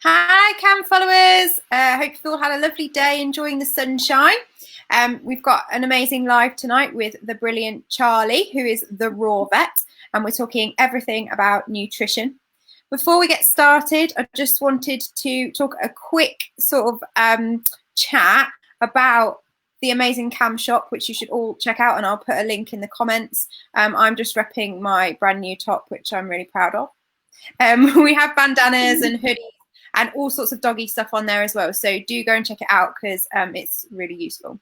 Hi, Cam followers. Hope you've all had a lovely day enjoying the sunshine. We've got an amazing live tonight with the brilliant Charley, who is the Raw Vet, and we're talking everything about nutrition. Before we get started, I just wanted to talk a quick sort of chat about the amazing Cam shop, which you should all check out, and I'll put a link in the comments. I'm just repping my brand new top, which I'm really proud of. We have bandanas and hoodies and all sorts of doggy stuff on there as well. So do go and check it out because it's really useful.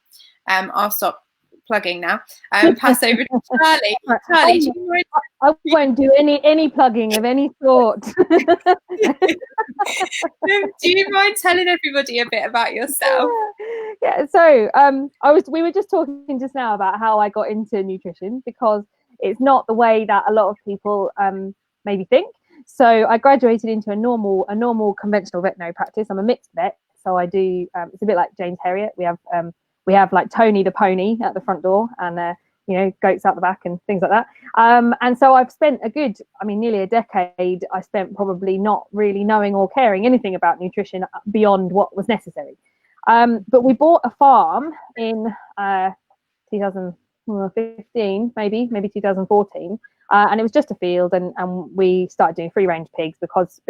I'll stop plugging now. Pass over to Charley. Charley, do you mind? I won't do any plugging of any sort. Do you mind telling everybody a bit about yourself? Yeah, so we were just talking just now about how I got into nutrition, because it's not the way that a lot of people maybe think. So I graduated into a normal conventional veterinary practice. I'm a mixed vet, so I do. It's a bit like James Herriot. We have like Tony the pony at the front door, and goats out the back and things like that. And so I've spent nearly a decade. I spent probably not really knowing or caring anything about nutrition beyond what was necessary. But we bought a farm in 2015, maybe 2014. And it was just a field, and we started doing free range pigs because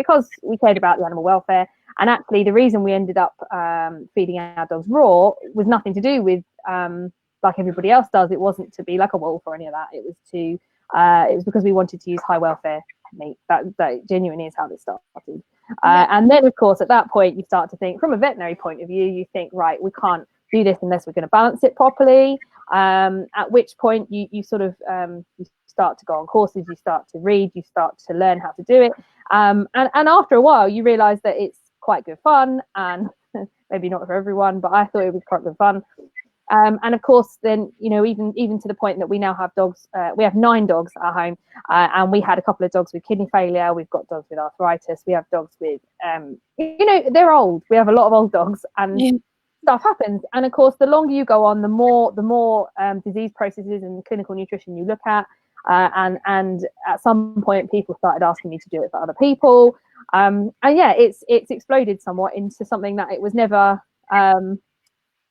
we cared about the animal welfare. And actually the reason we ended up feeding our dogs raw was nothing to do with like everybody else does. It wasn't to be like a wolf or any of that. It was because we wanted to use high welfare meat. That genuinely is how this started. And then of course at that point you start to think, from a veterinary point of view, you think, right, we can't do this unless we're going to balance it properly. At which point you sort of you start to go on courses, you start to read, you start to learn how to do it, and after a while you realize that it's quite good fun, and maybe not for everyone, but I thought it was quite good fun. And of course then even to the point that we now have dogs. We have 9 dogs at home, and we had a couple of dogs with kidney failure. We've got dogs with arthritis. We have dogs with they're old. We have a lot of old dogs, and stuff happens. And of course the longer you go on, the more disease processes and clinical nutrition you look at. And at some point people started asking me to do it for other people, and it's exploded somewhat into something that it was never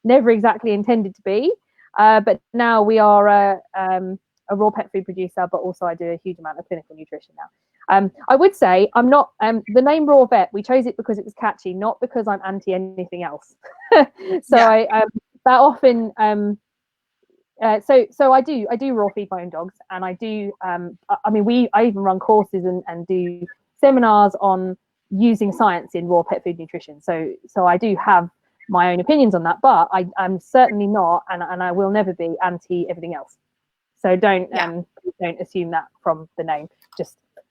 exactly intended to be, but now we are a raw pet food producer, but also I do a huge amount of clinical nutrition now. I would say I'm not the name Raw Vet, we chose it because it was catchy, not because I'm anti anything else. I that often so I do raw feed my own dogs, and I do I even run courses and do seminars on using science in raw pet food nutrition. So I do have my own opinions on that, but I'm certainly not, and I will never be, anti everything else. So don't assume that from the name.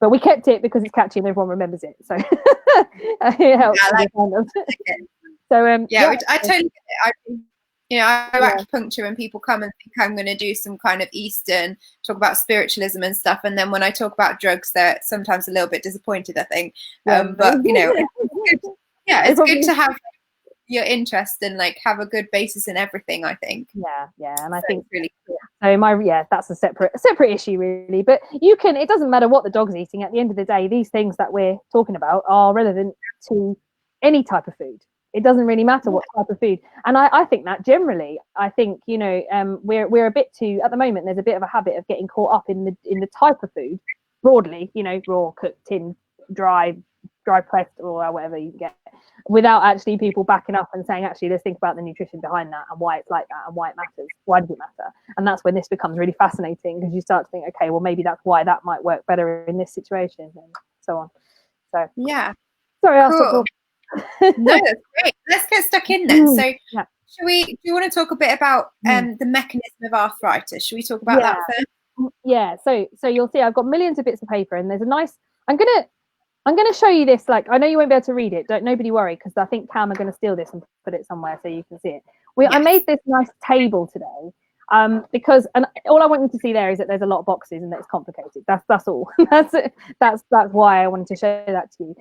But we kept it because it's catchy and everyone remembers it. So it helps. I totally get it. I do acupuncture, and people come and think I'm going to do some kind of Eastern, talk about spiritualism and stuff. And then when I talk about drugs, they're sometimes a little bit disappointed, I think. But it's good to have your interest and like have a good basis in everything, I think. And I think really cool. So that's a separate issue really. But it doesn't matter what the dog's eating. At the end of the day, these things that we're talking about are relevant to any type of food. It doesn't really matter what type of food. And I think that generally, I think we're a bit too, at the moment there's a bit of a habit of getting caught up in the type of food broadly, raw, cooked, tinned, dry pressed, or whatever you get, without actually people backing up and saying, actually, let's think about the nutrition behind that and why it's like that and why it matters. Why does it matter? And that's when this becomes really fascinating, because you start to think, okay, well, maybe that's why that might work better in this situation, and so on. So sorry, cool. No, that's great. Let's get stuck in then. So do you want to talk a bit about the mechanism of arthritis? Should we talk about that first? So you'll see I've got millions of bits of paper, and there's a nice, I'm gonna show you this. Like, I know you won't be able to read it, don't nobody worry, because I think Cam are going to steal this and put it somewhere so you can see it. I made this nice table today because, and all I want you to see there is that there's a lot of boxes and that it's complicated. That's all. That's it. That's why I wanted to show that to you.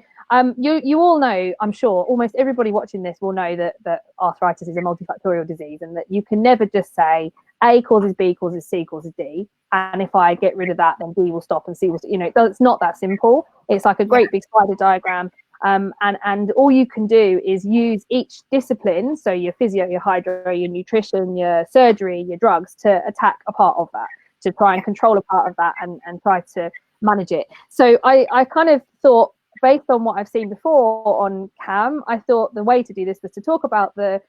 You all know, I'm sure almost everybody watching this will know that arthritis is a multifactorial disease, and that you can never just say A causes B causes C causes D, and if I get rid of that then B will stop and C will, it's not that simple. It's like a great big spider diagram. And all you can do is use each discipline, so your physio, your hydro, your nutrition, your surgery, your drugs, to attack a part of that, to try and control a part of that, and try to manage it. So I kind of thought, based on what I've seen before on CAM, I thought the way to do this was to talk about the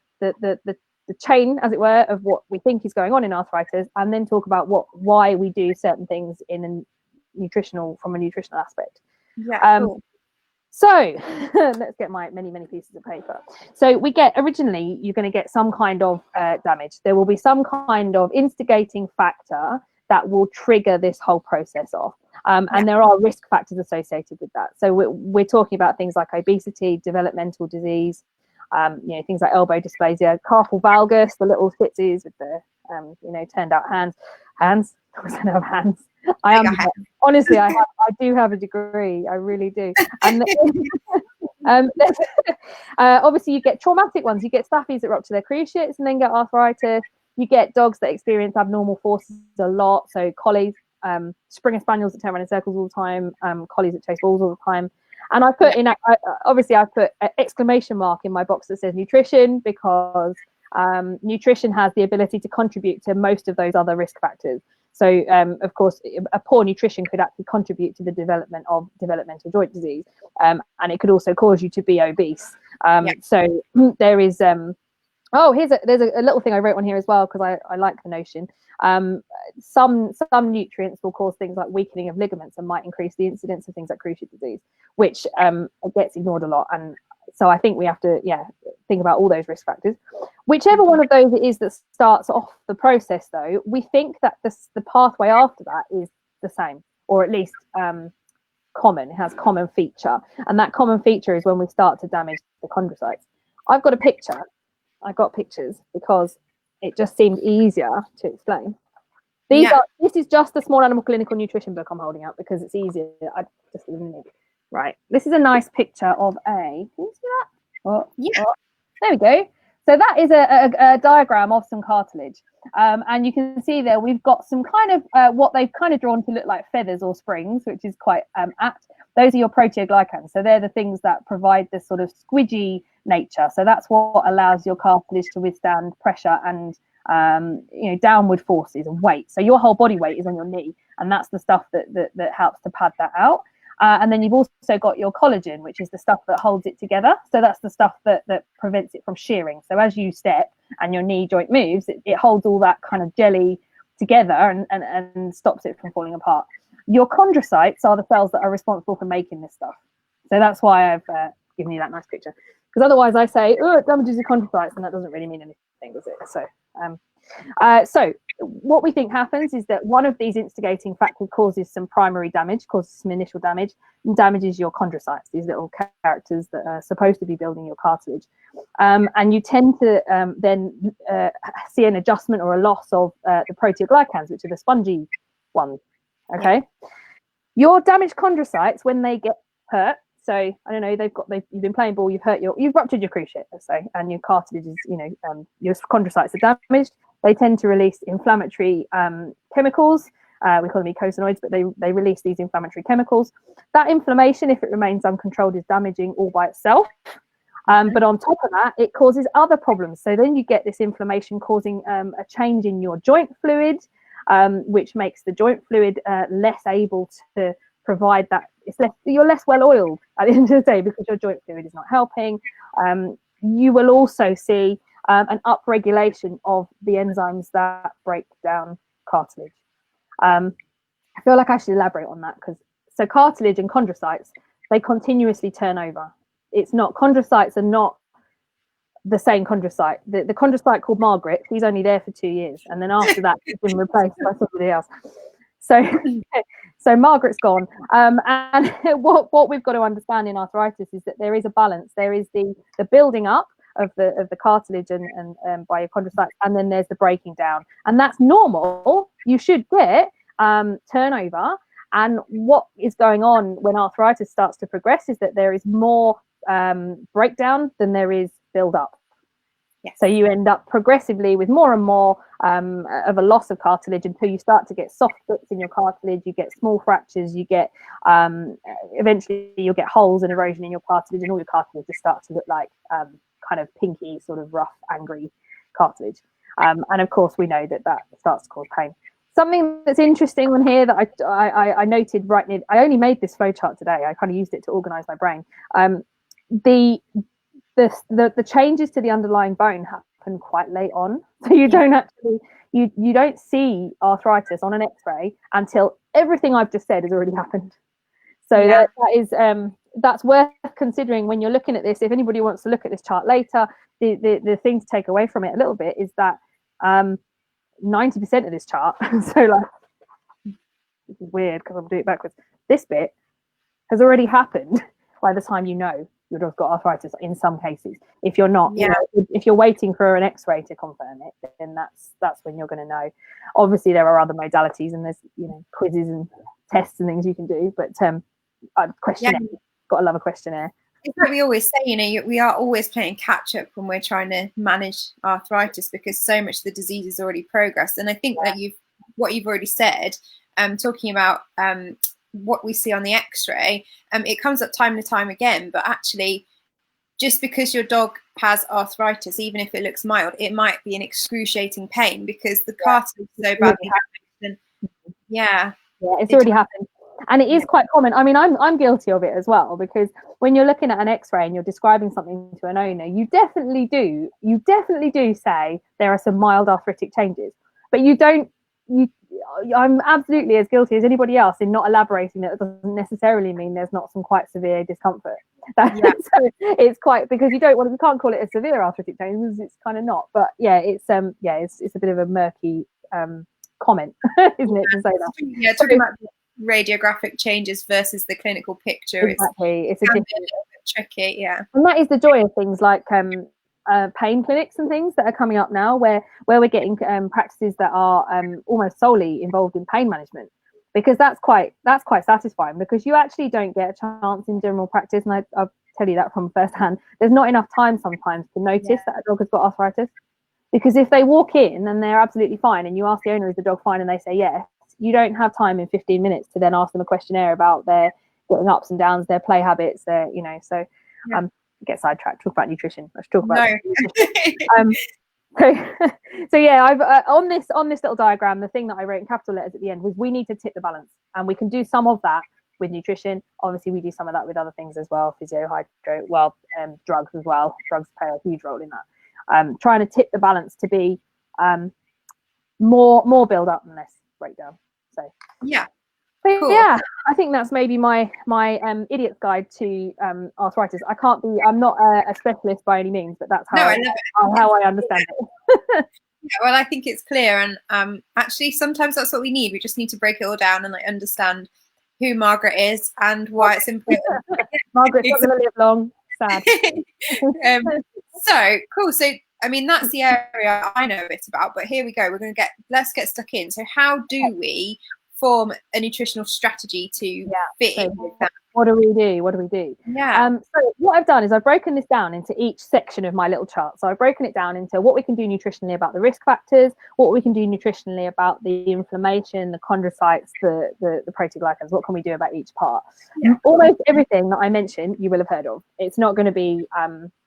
chain, as it were, of what we think is going on in arthritis, and then talk about why we do certain things from a nutritional aspect. Yeah, cool. So let's get my many pieces of paper. So we get, originally, you're going to get some kind of damage. There will be some kind of instigating factor that will trigger this whole process off. And there are risk factors associated with that. So we're talking about things like obesity, developmental disease, things like elbow dysplasia, carpal valgus, the little fitsies with the turned out hands. I don't have hands. Honestly, I do have a degree. I really do. And obviously, you get traumatic ones. You get staffies that rupture their cruciates and then get arthritis. You get dogs that experience abnormal forces a lot. So collies, Springer Spaniels that turn around in circles all the time, collies that chase balls all the time. And I put I put an exclamation mark in my box that says nutrition, because nutrition has the ability to contribute to most of those other risk factors. So, of course, a poor nutrition could actually contribute to the development of developmental joint disease, and it could also cause you to be obese. So there is there's a little thing I wrote on here as well, because I like the notion. Some nutrients will cause things like weakening of ligaments and might increase the incidence of things like cruciate disease, which gets ignored a lot. And so I think we have to think about all those risk factors. Whichever one of those it is that starts off the process, though, we think that the pathway after that is the same, or at least common. It has common feature, and that common feature is when we start to damage the chondrocytes. I've got a picture. I got pictures because it just seemed easier to explain. This is just the Small Animal Clinical Nutrition book I'm holding up because it's easier. Right. This is a nice picture of can you see that? There we go. So that is a diagram of some cartilage. And you can see there we've got some kind of what they've kind of drawn to look like feathers or springs, which is quite apt. Those are your proteoglycans. So they're the things that provide this sort of squidgy nature. So that's what allows your cartilage to withstand pressure and downward forces and weight. So your whole body weight is on your knee, and that's the stuff that helps to pad that out. And then you've also got your collagen, which is the stuff that holds it together. So that's the stuff that prevents it from shearing. So as you step and your knee joint moves, it holds all that kind of jelly together and stops it from falling apart. Your chondrocytes are the cells that are responsible for making this stuff. So that's why I've given you that nice picture. Because otherwise I say, it damages your chondrocytes, and that doesn't really mean anything, does it? So what we think happens is that one of these instigating factors causes some primary damage, causes some initial damage, and damages your chondrocytes, these little characters that are supposed to be building your cartilage. And you tend to then see an adjustment or a loss of the proteoglycans, which are the spongy ones. Okay. Your damaged chondrocytes, when they get hurt, so I don't know, you've been playing ball, you've ruptured your cruciate, let's say, and your cartilage is, your chondrocytes are damaged. They tend to release inflammatory chemicals. We call them eicosanoids, but they release these inflammatory chemicals. That inflammation, if it remains uncontrolled, is damaging all by itself. But on top of that, it causes other problems. So then you get this inflammation causing a change in your joint fluid, which makes the joint fluid less able to provide that. You're less well oiled at the end of the day because your joint fluid is not helping. You will also see an upregulation of the enzymes that break down cartilage. I feel like I should elaborate on that so cartilage and chondrocytes, they continuously turn over. Chondrocytes are not the same chondrocyte. The chondrocyte called Margaret, he's only there for 2 years, and then after that he's been replaced by somebody else. So Margaret's gone. And what we've got to understand in arthritis is that there is a balance. There is the building up of the cartilage and by your chondrocytes, and then there's the breaking down, and that's normal. You should get turnover. And what is going on when arthritis starts to progress is that there is more breakdown than there is build up. So you end up progressively with more and more of a loss of cartilage until you start to get soft bits in your cartilage, you get small fractures, you get eventually you'll get holes and erosion in your cartilage, and all your cartilage just starts to look like kind of pinky, sort of rough, angry cartilage. And of course, we know that starts to cause pain. Something that's interesting on here that I noted right near, I only made this flowchart today. I kind of used it to organize my brain. The changes to the underlying bone happen quite late on, so you don't actually you don't see arthritis on an X-ray until everything I've just said has already happened. So that is that's worth considering when you're looking at this. If anybody wants to look at this chart later, the thing to take away from it a little bit is that 90% of this chart, so like, this is weird because I'm doing it backwards, this bit has already happened by the time you know your dog's got arthritis in some cases. If you're not, you know, if you're waiting for an X-ray to confirm it, then that's when you're going to know. Obviously there are other modalities, and there's, you know, quizzes and tests and things you can do, but questionnaire, got to love a questionnaire. It's like we always say, you know, we are always playing catch up when we're trying to manage arthritis, because so much of the disease is already progressed. And I think that what you've already said, talking about what we see on the X-ray, it comes up time and time again. But actually, just because your dog has arthritis, even if it looks mild, it might be an excruciating pain because the cartilage is so badly damaged. Yeah, it's already happened. And it is quite common. I mean, I'm guilty of it as well, because when you're looking at an X-ray and you're describing something to an owner, you definitely do say there are some mild arthritic changes, but I'm absolutely as guilty as anybody else in not elaborating that it doesn't necessarily mean there's not some quite severe discomfort. So it's quite, because you can't call it a severe arthritic change because it's kind of not. But it's a bit of a murky comment, isn't it, to say that? Yeah, talking about radiographic changes versus the clinical picture. Exactly. It's a little bit tricky, And that is the joy of things like pain clinics and things that are coming up now, where we're getting practices that are almost solely involved in pain management, because that's quite satisfying, because you actually don't get a chance in general practice, and I'll tell you that from first hand. There's not enough time sometimes to notice that a dog has got arthritis, because if they walk in and they're absolutely fine and you ask the owner, is the dog fine, and they say yes, you don't have time in 15 minutes to then ask them a questionnaire about their getting ups and downs, their play habits, get sidetracked, talk about nutrition. Let's talk about nutrition. I've on this little diagram, the thing that I wrote in capital letters at the end was, we need to tip the balance, and we can do some of that with nutrition. Obviously we do some of that with other things as well, physio, hydro, drugs as well. Drugs play a huge role in that. Trying to tip the balance to be more build up and less breakdown. So cool. I think that's maybe my idiot's guide to arthritis. I'm not a specialist by any means, but that's how I understand it. Well, I think it's clear, and actually sometimes that's what we need. We just need to break it all down and understand who Margaret is and why it's important. Margaret's not going to live long. Sad. So cool. So I mean, that's the area I know a bit about, but here we go. Let's get stuck in. So how do we form a nutritional strategy to fit in with that? What do we do? So what I've done is I've broken this down into each section of my little chart. So I've broken it down into what we can do nutritionally about the risk factors, what we can do nutritionally about the inflammation, the chondrocytes, the proteoglycans. What can we do about each part? Almost everything that I mentioned you will have heard of. It's not going to be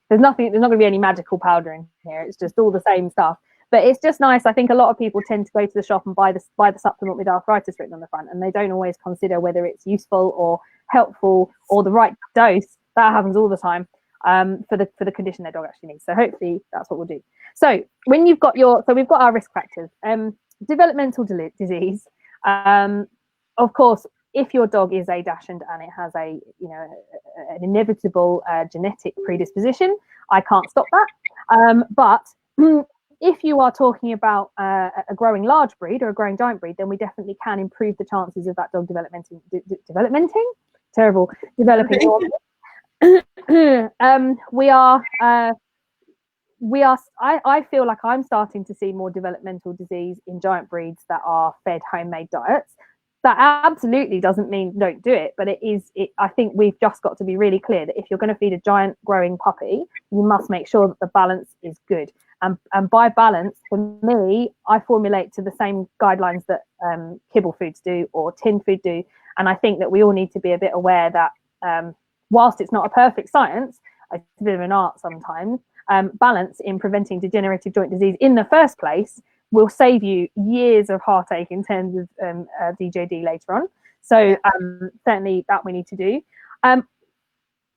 there's not going to be any magical powder in here. It's just all the same stuff. But it's just nice. I think a lot of people tend to go to the shop and buy the supplement with arthritis written on the front, and they don't always consider whether it's useful or helpful or the right dose. That happens all the time for the condition their dog actually needs. So hopefully that's what we'll do. So when you've got we've got our risk factors. Developmental disease. Of course, if your dog is A-dashend and it has an inevitable genetic predisposition, I can't stop that. But if you are talking about a growing large breed or a growing giant breed, then we definitely can improve the chances of that dog developing. I feel like I'm starting to see more developmental disease in giant breeds that are fed homemade diets. That absolutely doesn't mean don't do it, but I think we've just got to be really clear that if you're going to feed a giant growing puppy, you must make sure that the balance is good. And by balance, for me, I formulate to the same guidelines that kibble foods do or tin food do. And I think that we all need to be a bit aware that whilst it's not a perfect science, it's a bit of an art sometimes, balance in preventing degenerative joint disease in the first place will save you years of heartache in terms of DJD later on. So certainly that we need to do.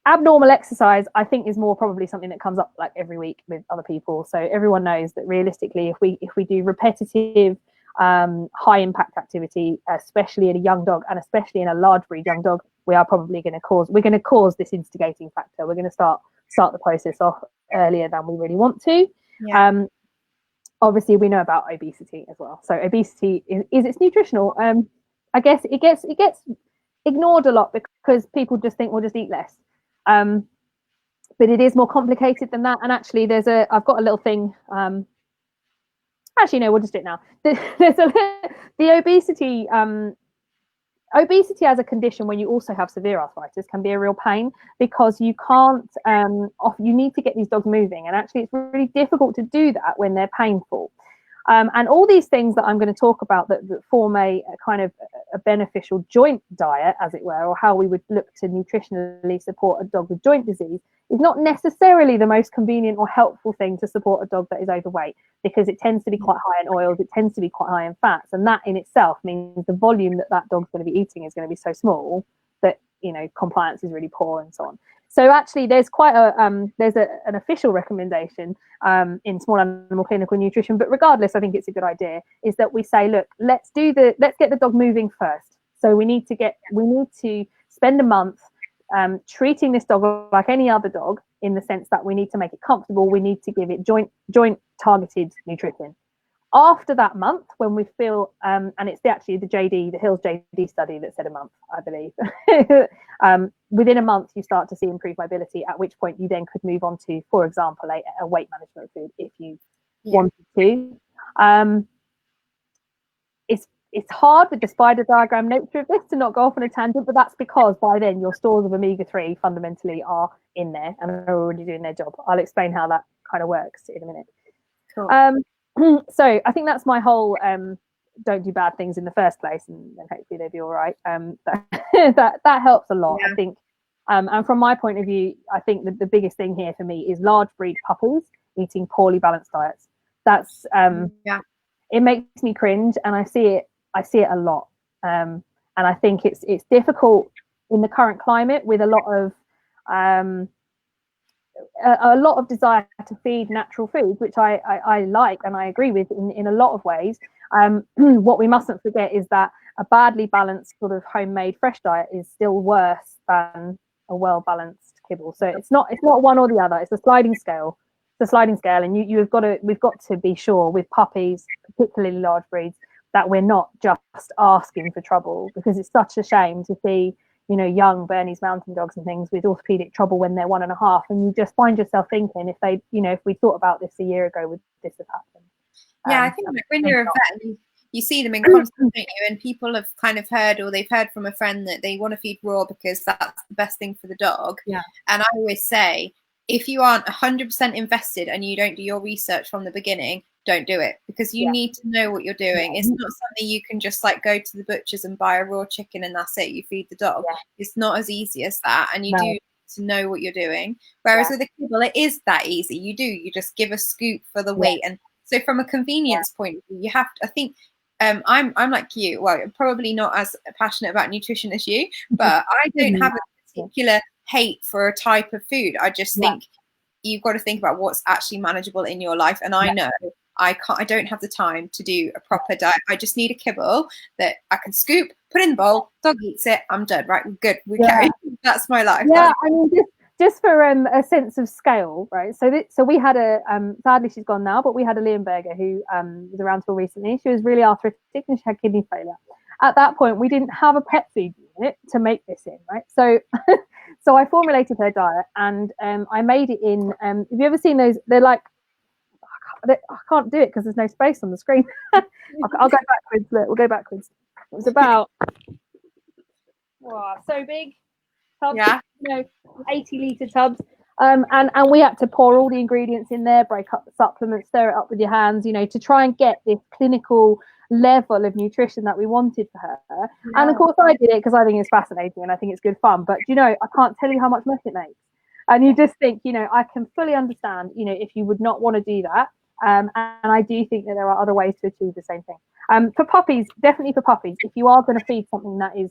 Abnormal exercise, I think, is more probably something that comes up like every week with other people. So everyone knows that realistically, if we do repetitive, high impact activity, especially in a young dog and especially in a large breed young dog, we are probably going to cause this instigating factor. We're going to start the process off earlier than we really want to. Yeah. Obviously, we know about obesity as well. So obesity is it's nutritional. I guess it gets ignored a lot because people just think we'll just eat less. But it is more complicated than that. And actually, I've got a little thing. Actually, no, we'll just do it now. The obesity. Obesity as a condition when you also have severe arthritis can be a real pain because you can't you need to get these dogs moving, and actually it's really difficult to do that when they're painful. And all these things that I'm going to talk about that form a kind of a beneficial joint diet, as it were, or how we would look to nutritionally support a dog with joint disease, is not necessarily the most convenient or helpful thing to support a dog that is overweight, because it tends to be quite high in oils, it tends to be quite high in fats, and that in itself means the volume that dog's going to be eating is going to be so small that, you know, compliance is really poor and so on. So actually, there's quite an official recommendation in small animal clinical nutrition, but regardless, I think it's a good idea, is that we say, look, let's get the dog moving first. So we need to spend a month treating this dog like any other dog, in the sense that we need to make it comfortable. We need to give it joint targeted nutrition. After that month, when we feel, and it's the Hills JD study that said a month, I believe. Within a month, you start to see improved mobility, at which point you then could move on to, for example, a weight management food if you wanted to. It's hard with the spider diagram nature of this to not go off on a tangent, but that's because by then your stores of omega-3 fundamentally are in there and are already doing their job. I'll explain how that kind of works in a minute. Cool. So I think that's my whole don't do bad things in the first place, and then hopefully they'll be all right. That helps a lot, I think. And from my point of view, I think that the biggest thing here for me is large breed puppies eating poorly balanced diets. That's it makes me cringe, and I see it a lot. And I think it's difficult in the current climate with a lot of desire to feed natural foods, which I like and I agree with in a lot of ways. What we mustn't forget is that a badly balanced sort of homemade fresh diet is still worse than a well-balanced kibble. So it's not one or the other. It's a sliding scale. It's a sliding scale, and we've got to be sure with puppies, particularly large breeds, that we're not just asking for trouble, because it's such a shame to see, you know, young Bernese mountain dogs and things with orthopedic trouble when they're 1.5, and you just find yourself thinking, if we thought about this a year ago, would this have happened? I think when you're a vet, you see them in constant, don't you? And people have kind of heard, or they've heard from a friend, that they want to feed raw because that's the best thing for the dog. Yeah. And I always say, if you aren't 100% invested and you don't do your research from the beginning, don't do it, because you need to know what you're doing. It's not something you can just like go to the butchers and buy a raw chicken and that's it, you feed the dog. It's not as easy as that, and you do need to know what you're doing. Whereas with a kibble, it is that easy. You just give a scoop for the weight. And so from a convenience point of view, you have to, I think, I'm like you, well, probably not as passionate about nutrition as you, but I don't have a particular hate for a type of food. I just think you've got to think about what's actually manageable in your life. And I know I don't have the time to do a proper diet. I just need a kibble that I can scoop, put in the bowl, dog eats it, I'm done, right? We're good. We carry. That's my life. Yeah, I mean, just for a sense of scale, right? So we had sadly she's gone now, but we had a Leonberger who was around till recently. She was really arthritic and she had kidney failure. At that point, we didn't have a pet food unit to make this in, right? So so I formulated her diet, and I made it in. Have you ever seen those? They're like, I can't do it because there's no space on the screen. I'll go backwards. Look, we'll go backwards. It was about so big tubs, 80-litre tubs. And we had to pour all the ingredients in there, break up the supplements, stir it up with your hands, to try and get this clinical level of nutrition that we wanted for her. Yeah. And of course I did it because I think it's fascinating and I think it's good fun. But I can't tell you how much mess it makes. And you just think, I can fully understand, if you would not want to do that. And I do think that there are other ways to achieve the same thing. For puppies, definitely for puppies, if you are going to feed something that is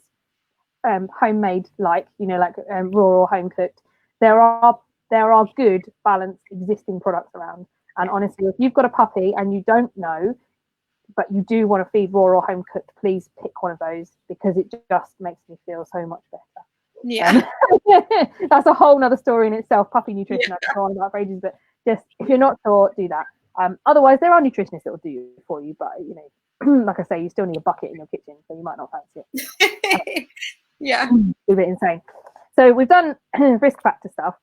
homemade, like raw or home cooked, there are good balanced existing products around. And honestly, if you've got a puppy and you don't know, but you do want to feed raw or home cooked, please pick one of those, because it just makes me feel so much better. Yeah. That's a whole nother story in itself, puppy nutrition. I can go on about for ages, but just if you're not sure, do that. Otherwise, there are nutritionists that will do it for you, but like I say, you still need a bucket in your kitchen, so you might not fancy it. Yeah. It's a bit insane. So we've done risk factor stuff.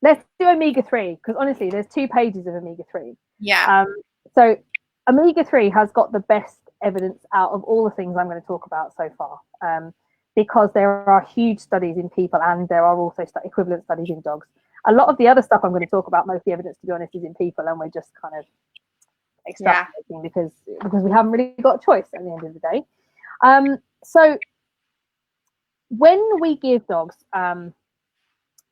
Let's do omega-3, because honestly, there's 2 pages of omega-3. Yeah. So omega-3 has got the best evidence out of all the things I'm going to talk about so far, because there are huge studies in people and there are also equivalent studies in dogs. A lot of the other stuff I'm going to talk about, most of the evidence, to be honest, is in people, and we're just kind of extrapolating because we haven't really got a choice at the end of the day. So when we give dogs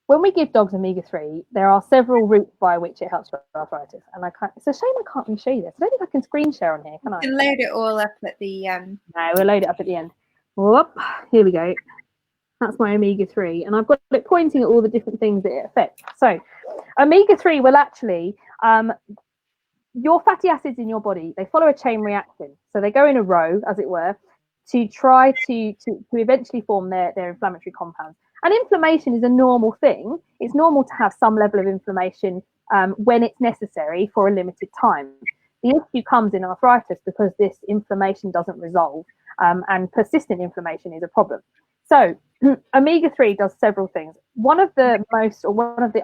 omega-3, there are several routes by which it helps with arthritis. And it's a shame I can't really show you this. I don't think I can screen share on here, can I? You can load it all up at the No, we'll load it up at the end. Whoop, here we go. That's my omega-3, and I've got it pointing at all the different things that it affects. So omega-3 will actually, your fatty acids in your body, they follow a chain reaction. So they go in a row, as it were, to try to eventually form their inflammatory compounds. And inflammation is a normal thing. It's normal to have some level of inflammation when it's necessary for a limited time. The issue comes in arthritis because this inflammation doesn't resolve, and persistent inflammation is a problem. So omega-3 does several things. One of the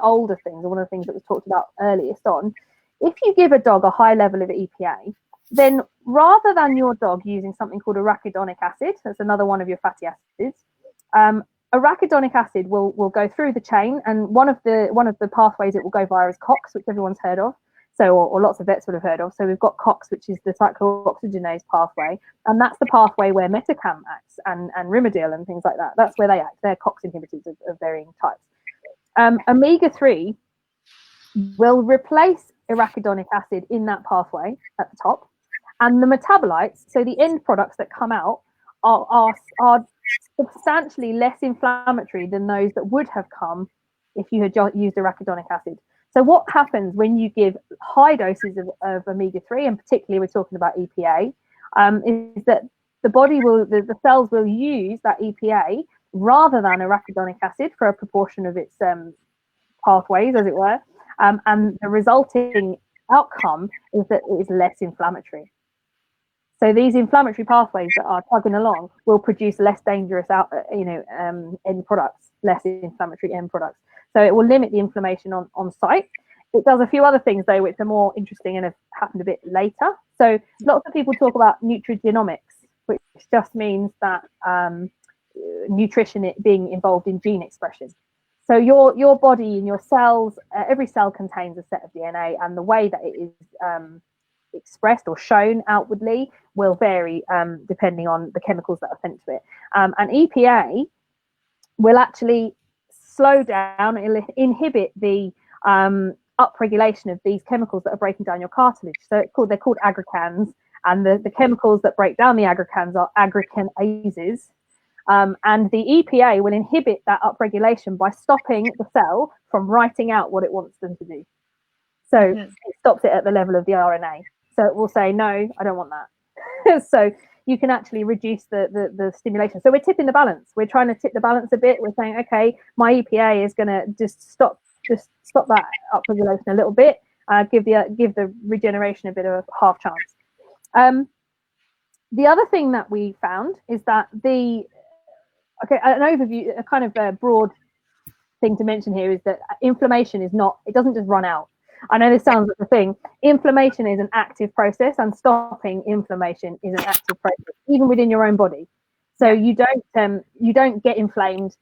older things, or one of the things that was talked about earliest on, if you give a dog a high level of EPA, then rather than your dog using something called arachidonic acid, that's another one of your fatty acids, arachidonic acid will go through the chain, and one of the pathways it will go via is COX, which everyone's heard of. So, or lots of vets would have heard of. So we've got COX, which is the cyclooxygenase pathway, and that's the pathway where metacam acts and Rimadyl and things like that. That's where they act. They're COX inhibitors of varying types. Omega-3 will replace arachidonic acid in that pathway at the top, and the metabolites, so the end products that come out, are substantially less inflammatory than those that would have come if you had used arachidonic acid. So what happens when you give high doses of omega-3, and particularly we're talking about EPA, is that the cells will use that EPA rather than arachidonic acid for a proportion of its pathways, as it were, and the resulting outcome is that it is less inflammatory. So these inflammatory pathways that are tugging along will produce less dangerous end products, less inflammatory end products. So it will limit the inflammation on site. It does a few other things, though, which are more interesting and have happened a bit later. So lots of people talk about nutrigenomics, which just means that nutrition being involved in gene expression. So your body and your cells, every cell contains a set of DNA, and the way that it is expressed or shown outwardly will vary depending on the chemicals that are sent to it. And EPA will actually slow down, inhibit the upregulation of these chemicals that are breaking down your cartilage. So they're called aggrecans, and the chemicals that break down the aggrecans are aggrecanases. And the EPA will inhibit that upregulation by stopping the cell from writing out what it wants them to do. So it stops it at the level of the RNA. So it will say, no, I don't want that. So you can actually reduce the stimulation. So we're tipping the balance. We're trying to tip the balance a bit. We're saying, okay, my EPA is going to just stop that upregulation a little bit, give the regeneration a bit of a half chance. The other thing that we found is that an overview, a kind of a broad thing to mention here is that inflammation it doesn't just run out. I know this sounds like a thing. Inflammation is an active process, and stopping inflammation is an active process, even within your own body. So you don't get inflamed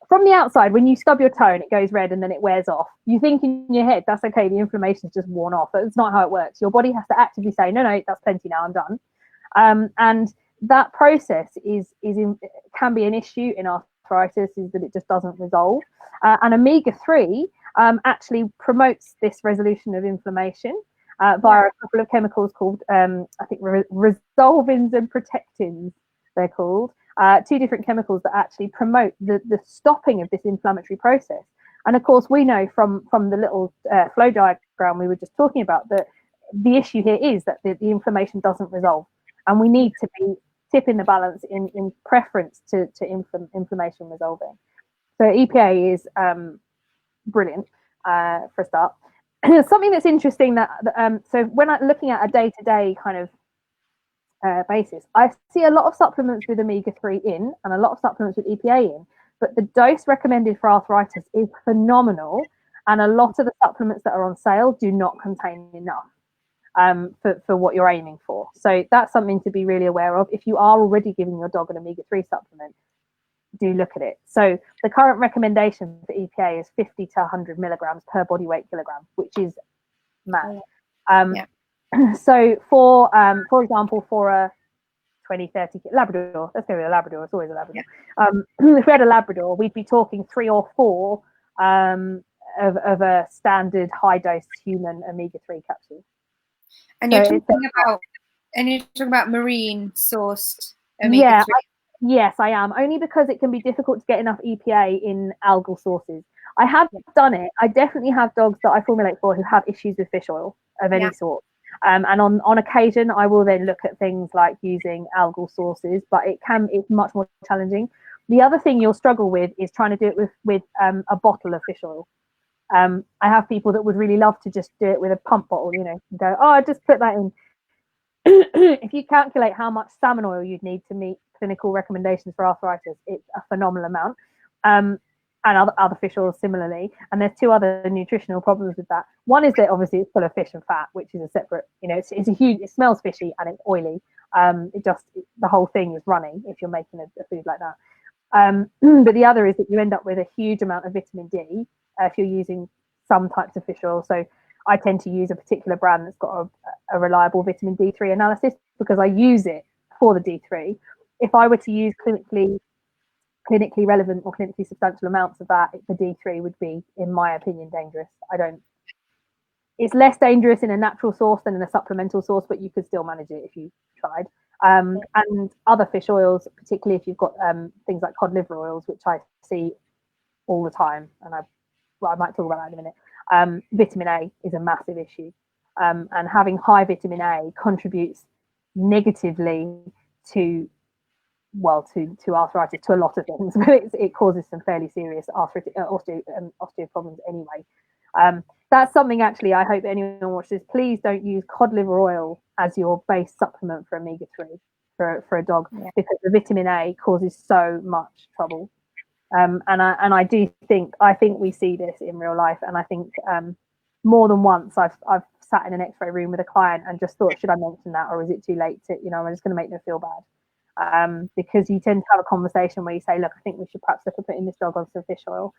from the outside, when you stub your toe and it goes red and then it wears off, you think in your head, that's okay, the inflammation's just worn off. But it's not how it works. Your body has to actively say, no, that's plenty now, I'm done. And that process can be an issue in arthritis, is that it just doesn't resolve. And omega-3 actually promotes this resolution of inflammation via a couple of chemicals called, I think, resolvins and protectins, they're called. 2 different chemicals that actually promote the stopping of this inflammatory process. And of course, we know from the little flow diagram we were just talking about that the issue here is that the inflammation doesn't resolve. And we need to be tipping the balance in preference to inflammation resolving. So EPA is brilliant for a start. Something that's interesting that so when I'm looking at a day-to-day kind of basis, I see a lot of supplements with omega-3 in and a lot of supplements with EPA in, but the dose recommended for arthritis is phenomenal, and a lot of the supplements that are on sale do not contain enough for what you're aiming for. So that's something to be really aware of. If you are already giving your dog an omega-3 supplement, do look at it. So the current recommendation for EPA is 50 to 100 milligrams per body weight kilogram, which is mad. So for example, for a 20-30 Labrador, let's go with a Labrador, it's always a Labrador. If we had a Labrador, we'd be talking 3 or 4 of a standard high dose human omega-3 capsule. And you're talking about marine sourced omega-3. Yes, I am. Only because it can be difficult to get enough EPA in algal sources. I have done it. I definitely have dogs that I formulate for who have issues with fish oil of any sort. And on occasion, I will then look at things like using algal sources, but it's much more challenging. The other thing you'll struggle with is trying to do it with a bottle of fish oil. I have people that would really love to just do it with a pump bottle, and go, I just put that in. If you calculate how much salmon oil you'd need to meet clinical recommendations for arthritis, it's a phenomenal amount. And other fish oils similarly. And there's 2 other nutritional problems with that. One is that obviously it's full of fish and fat, which is a separate, it's a huge, it smells fishy and it's oily. The whole thing is runny if you're making a food like that. But the other is that you end up with a huge amount of vitamin D if you're using some types of fish oil. So I tend to use a particular brand that's got a reliable vitamin D3 analysis because I use it for the D3. If I were to use clinically relevant or clinically substantial amounts of that, the D3 would be, in my opinion, dangerous. It's less dangerous in a natural source than in a supplemental source, but you could still manage it if you tried. And other fish oils, particularly if you've got things like cod liver oils, which I see all the time, and I might talk about that in a minute. Vitamin A is a massive issue, and having high vitamin A contributes negatively to arthritis, to a lot of things, but it causes some fairly serious arthritic osteo problems anyway. That's something actually I hope anyone watches. Please don't use cod liver oil as your base supplement for omega-3 for a dog, because the vitamin A causes so much trouble. And I think we see this in real life, and I think more than once I've sat in an X-ray room with a client and just thought, should I mention that, or is it too late to, I'm just going to make them feel bad. Because you tend to have a conversation where you say, look, I think we should perhaps look at putting this dog on some fish oil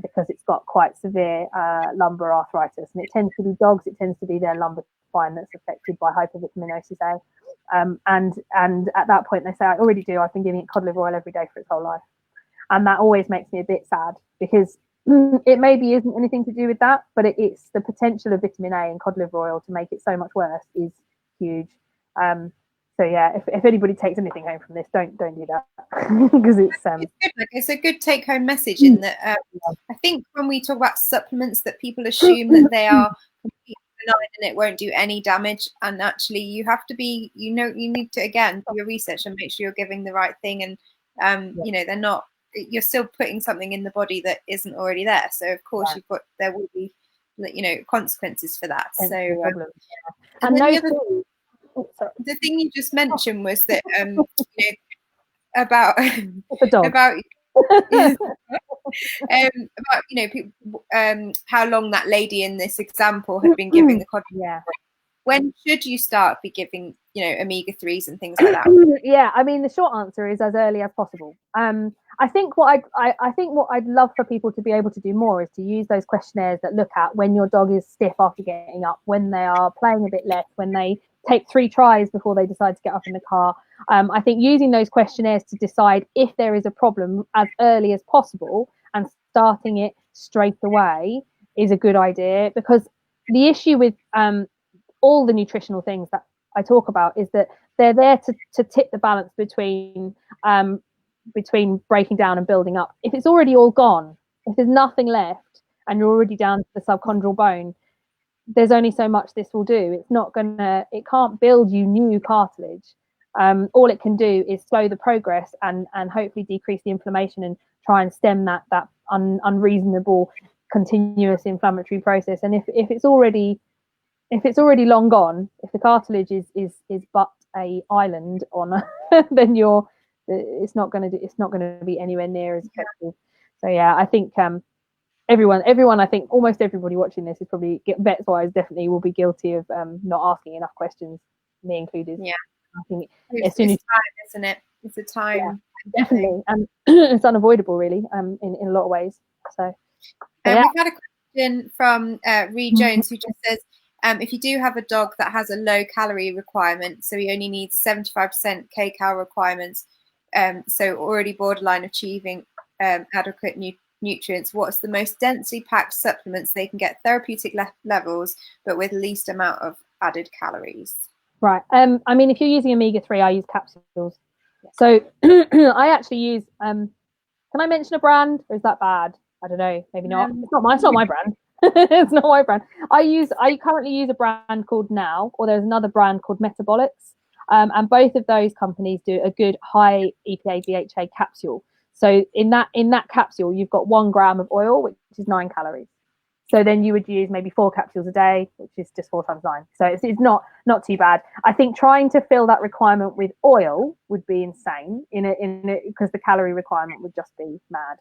because it's got quite severe lumbar arthritis, and it tends to be dogs, it tends to be their lumbar spine that's affected by hypervitaminosis A. And at that point they say, I already do, I've been giving it cod liver oil every day for its whole life. And that always makes me a bit sad, because it maybe isn't anything to do with that, but it's the potential of vitamin A and cod liver oil to make it so much worse is huge. So yeah, if anybody takes anything home from this, don't do that, because it's a good take-home message in that I think when we talk about supplements, that people assume that they are completely benign and it won't do any damage, and actually you have to be, you need to again do your research and make sure you're giving the right thing, and they're not. You're still putting something in the body that isn't already there. So of course there will be consequences for that. The thing you just mentioned was that about people, how long that lady in this example had been giving the cod. When should you start be giving omega-3s and things like that? Yeah, I mean, the short answer is as early as possible. I think what I'd love for people to be able to do more is to use those questionnaires that look at when your dog is stiff after getting up, when they are playing a bit less, when they take 3 tries before they decide to get up in the car. I think using those questionnaires to decide if there is a problem as early as possible and starting it straight away is a good idea, because the issue with all the nutritional things that I talk about is that they're there to tip the balance between breaking down and building up. If it's already all gone, if there's nothing left and you're already down to the subchondral bone, there's only so much this will do. It can't build you new cartilage. All it can do is slow the progress and hopefully decrease the inflammation and try and stem that unreasonable continuous inflammatory process. And if it's already long gone, if the cartilage is but a island on then it's not going to be anywhere near as effective. So yeah, I think everyone, I think almost everybody watching this is probably, vets wise, definitely will be guilty of not asking enough questions, me included. Yeah, I think it's time, isn't it? It's a time. Yeah, definitely, and it's unavoidable, really, in a lot of ways. So yeah. We've had a question from Reed Jones, who just says, if you do have a dog that has a low calorie requirement, so he only needs 75% kcal requirements, so already borderline achieving adequate nutrients, what's the most densely packed supplements they can get therapeutic levels but with least amount of added calories? Right. I mean, if you're using omega-3, I use capsules. So I actually use can I mention a brand, or is that bad? I don't know, maybe not. It's not my brand. It's not my brand. I currently use a brand called Now, or there's another brand called Metabolics, and both of those companies do a good high EPA DHA capsule. So in that capsule, you've got 1 gram of oil, which is 9 calories. So then you would use maybe 4 capsules a day, which is just 4 times 9. So it's not too bad. I think trying to fill that requirement with oil would be insane because the calorie requirement would just be mad.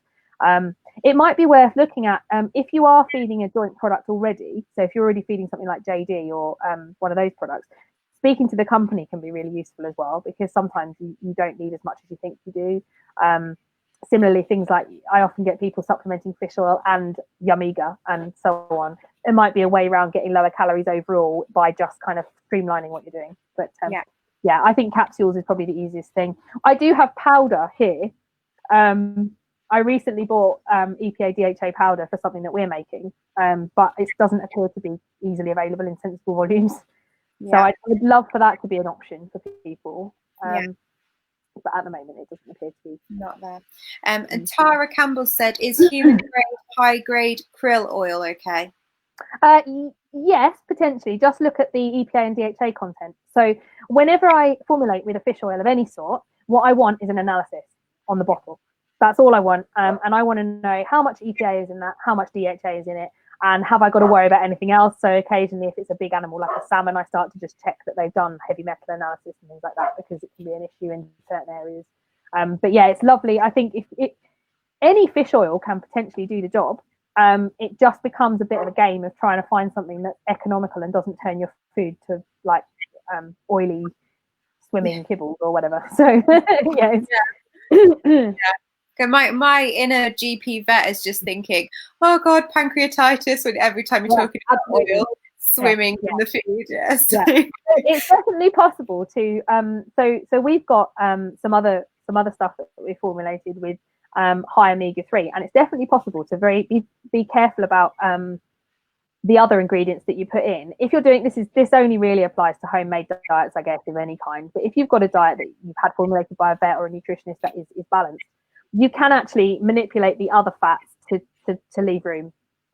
It might be worth looking at if you are feeding a joint product already. So if you're already feeding something like JD or one of those products, speaking to the company can be really useful as well, because sometimes you don't need as much as you think you do. Similarly, things like, I often get people supplementing fish oil and Yumiga and so on. It might be a way around getting lower calories overall by just kind of streamlining what you're doing. But yeah, I think capsules is probably the easiest thing. I do have powder here. I recently bought EPA DHA powder for something that we're making, but it doesn't appear to be easily available in sensible volumes. So I would love for that to be an option for people. But at the moment, it doesn't appear to be. Not there. And Tara Campbell said, is human grade, high grade krill oil okay? Yes, potentially. Just look at the EPA and DHA content. So whenever I formulate with a fish oil of any sort, what I want is an analysis on the bottle. That's all I want. And I want to know how much EPA is in that, how much DHA is in it, and have I got to worry about anything else? So occasionally, if it's a big animal like a salmon, I start to just check that they've done heavy metal analysis and things like that, because it can be an issue in certain areas. But yeah, it's lovely. I think if any fish oil can potentially do the job, it just becomes a bit of a game of trying to find something that's economical and doesn't turn your food to like oily swimming kibbles or whatever. So yeah. My inner GP vet is just thinking, oh God, pancreatitis, when every time you're talking about oil swimming in the food. Yes. It's definitely possible to so we've got some other stuff that we formulated with high omega-3, and it's definitely possible to be careful about the other ingredients that you put in. If you're doing this only really applies to homemade diets, I guess, of any kind. But if you've got a diet that you've had formulated by a vet or a nutritionist that is balanced, you can actually manipulate the other fats to leave room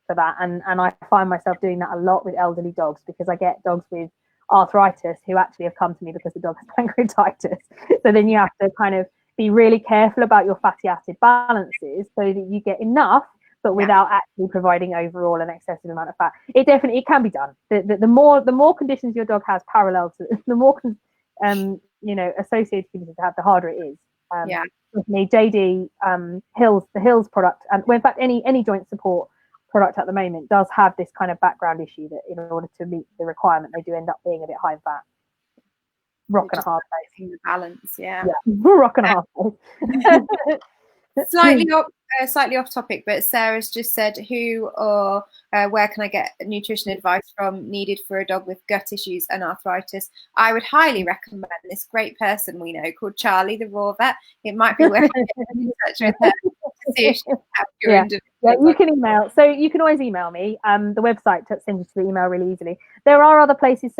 for that. And I find myself doing that a lot with elderly dogs, because I get dogs with arthritis who actually have come to me because the dog has pancreatitis. So then you have to kind of be really careful about your fatty acid balances so that you get enough, but without actually providing overall an excessive amount of fat. It can be done. The more conditions your dog has parallel to, the more associated conditions have, the harder it is. JD the Hills product, and in fact any joint support product at the moment does have this kind of background issue that in order to meet the requirement they do end up being a bit high in fat. Rock and a hard place. The balance, yeah. Rock and a hard place. Slightly off topic, but Sarah's just said, who or where can I get nutrition advice from needed for a dog with gut issues and arthritis? I would highly recommend this great person we know called Charley, the raw vet. It might be worth getting in touch with her to see if she can help your individual. You can email. So you can always email me. The website sends you to the email really easily. There are other places.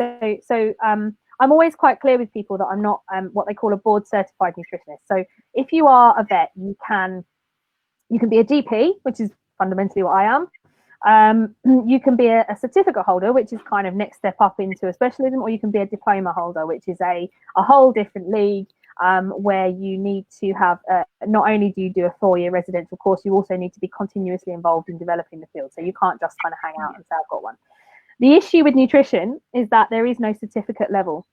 I'm always quite clear with people that I'm not what they call a board certified nutritionist. So if you are a vet, you can be a GP, which is fundamentally what I am. You can be a certificate holder, which is kind of next step up into a specialism, or you can be a diploma holder, which is a whole different league, where you need to have not only do you do a 4-year residential course, you also need to be continuously involved in developing the field. So you can't just kind of hang out and say I've got one. The issue with nutrition is that there is no certificate level.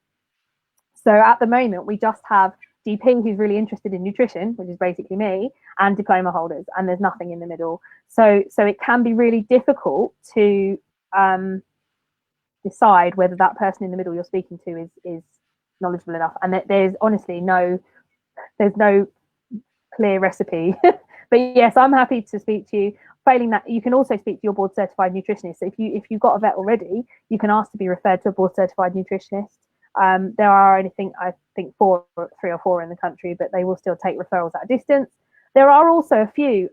So at the moment, we just have DP who's really interested in nutrition, which is basically me, and diploma holders, and there's nothing in the middle. So it can be really difficult to decide whether that person in the middle you're speaking to is knowledgeable enough. And there's honestly there's no clear recipe. But yes, I'm happy to speak to you. Failing that, you can also speak to your board certified nutritionist. So if you've got a vet already, you can ask to be referred to a board certified nutritionist. There are I think 3 or 4 in the country, but they will still take referrals at a distance. There are also a few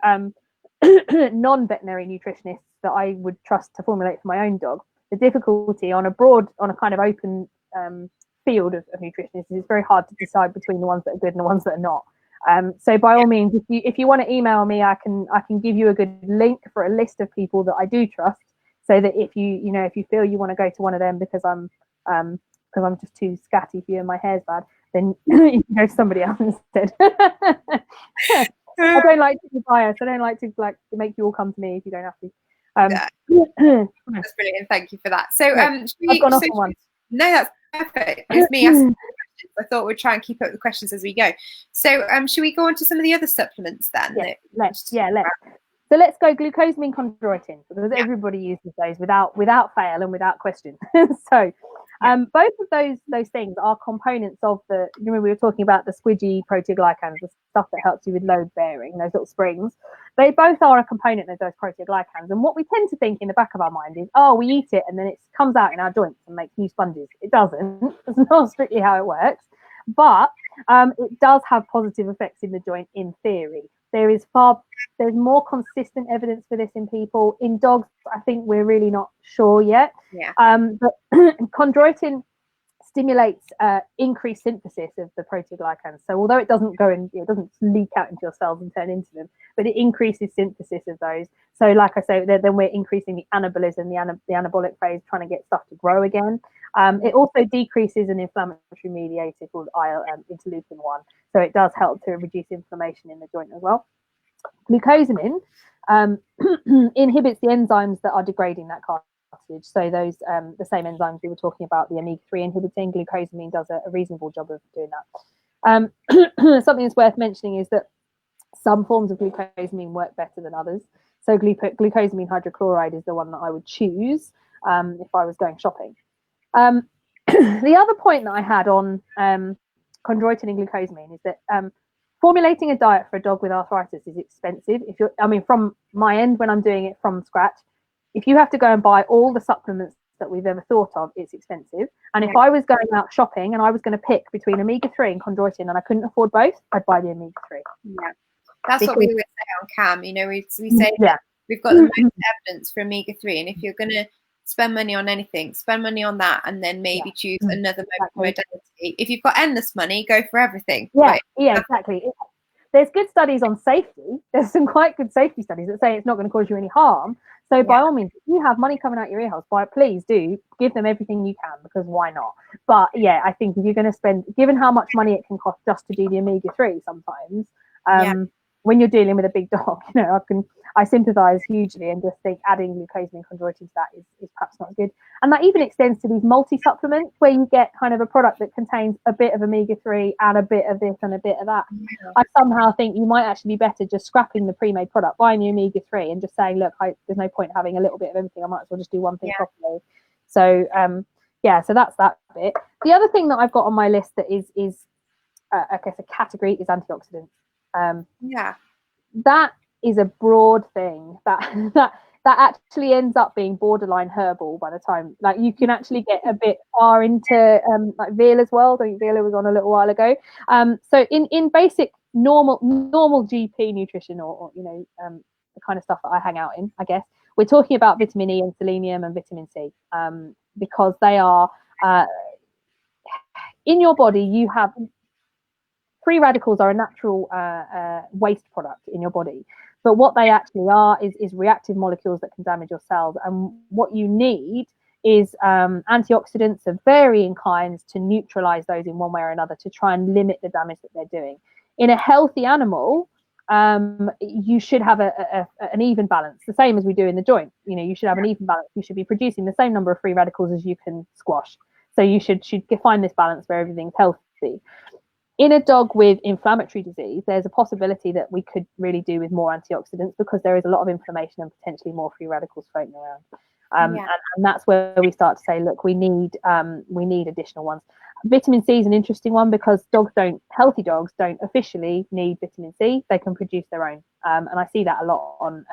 non-veterinary nutritionists that I would trust to formulate for my own dog. The difficulty on a kind of open field of nutritionists is it's very hard to decide between the ones that are good and the ones that are not. So by all means, if you want to email me, I can give you a good link for a list of people that I do trust, so that if you feel you want to go to one of them because I'm just too scatty for you and my hair's bad, then you can go to somebody else instead. I don't like to be biased. I don't like to make you all come to me if you don't have to. That's brilliant. Thank you for that. So I've gone off on one. No, that's perfect. It's me asking questions. I thought we'd try and keep up the questions as we go. So should we go on to some of the other supplements then? Let's. So let's go glucosamine chondroitin, because everybody uses those without fail and without question. So both of those things are components of the, remember we were talking about the squidgy proteoglycans, the stuff that helps you with load bearing, those little springs. They both are a component of those proteoglycans. And what we tend to think in the back of our mind is, oh, we eat it and then it comes out in our joints and makes new sponges. It doesn't. That's not strictly how it works. But it does have positive effects in the joint in theory. There's more consistent evidence for this in people. In dogs, I think we're really not sure yet. But chondroitin stimulates increased synthesis of the proteoglycans. So although it doesn't leak out into your cells and turn into them, but it increases synthesis of those. So like I say, then we're increasing the anabolism, the anabolic phase, trying to get stuff to grow again. It also decreases an inflammatory mediator called interleukin-1. So it does help to reduce inflammation in the joint as well. Glucosamine inhibits the enzymes that are degrading that cartilage. So those the same enzymes we were talking about, the omega-3 inhibiting, glucosamine does a reasonable job of doing that. Something that's worth mentioning is that some forms of glucosamine work better than others. So glucosamine hydrochloride is the one that I would choose if I was going shopping. The other point that I had on chondroitin and glucosamine is that formulating a diet for a dog with arthritis is expensive. From my end, when I'm doing it from scratch, if you have to go and buy all the supplements that we've ever thought of, it's expensive. And if I was going out shopping and I was going to pick between omega-3 and chondroitin and I couldn't afford both, I'd buy the omega-3. Yeah, that's what we would say on CAM. We say that we've got the most evidence for omega-3, and if you're going to spend money on anything, spend money on that, and then maybe choose another modality. If you've got endless money, go for everything. Exactly. There's good studies on safety. There's some quite good safety studies that say it's not going to cause you any harm. So by all means, if you have money coming out your ear holes, please do give them everything you can, because why not? But I think if you're going to spend, given how much money it can cost just to do the omega-3 sometimes, when you're dealing with a big dog, I sympathise hugely and just think adding glucosamine chondroitin to that is perhaps not good. And that even extends to these multi-supplements where you get kind of a product that contains a bit of omega-3 and a bit of this and a bit of that. I somehow think you might actually be better just scrapping the pre-made product, buying the omega-3 and just saying, look, there's no point having a little bit of everything. I might as well just do one thing properly. So, so that's that bit. The other thing that I've got on my list that is I guess a category is antioxidants. that is a broad thing that actually ends up being borderline herbal by the time, like, you can actually get a bit far into like Viola's world. I think Viola was on a little while ago. So in basic normal GP nutrition, or the kind of stuff that I hang out in, I guess we're talking about vitamin E and selenium and vitamin C, because they are in your body. You have free radicals are a natural waste product in your body, but what they actually are is reactive molecules that can damage your cells. And what you need is antioxidants of varying kinds to neutralize those in one way or another, to try and limit the damage that they're doing. In a healthy animal, you should have an even balance, the same as we do in the joint. You should have an even balance. You should be producing the same number of free radicals as you can squash. So you should find this balance where everything's healthy. In a dog with inflammatory disease, there's a possibility that we could really do with more antioxidants, because there is a lot of inflammation and potentially more free radicals floating around. And that's where we start to say, look, we need additional ones. Vitamin C is an interesting one, because healthy dogs don't officially need vitamin C. They can produce their own. And I see that a lot on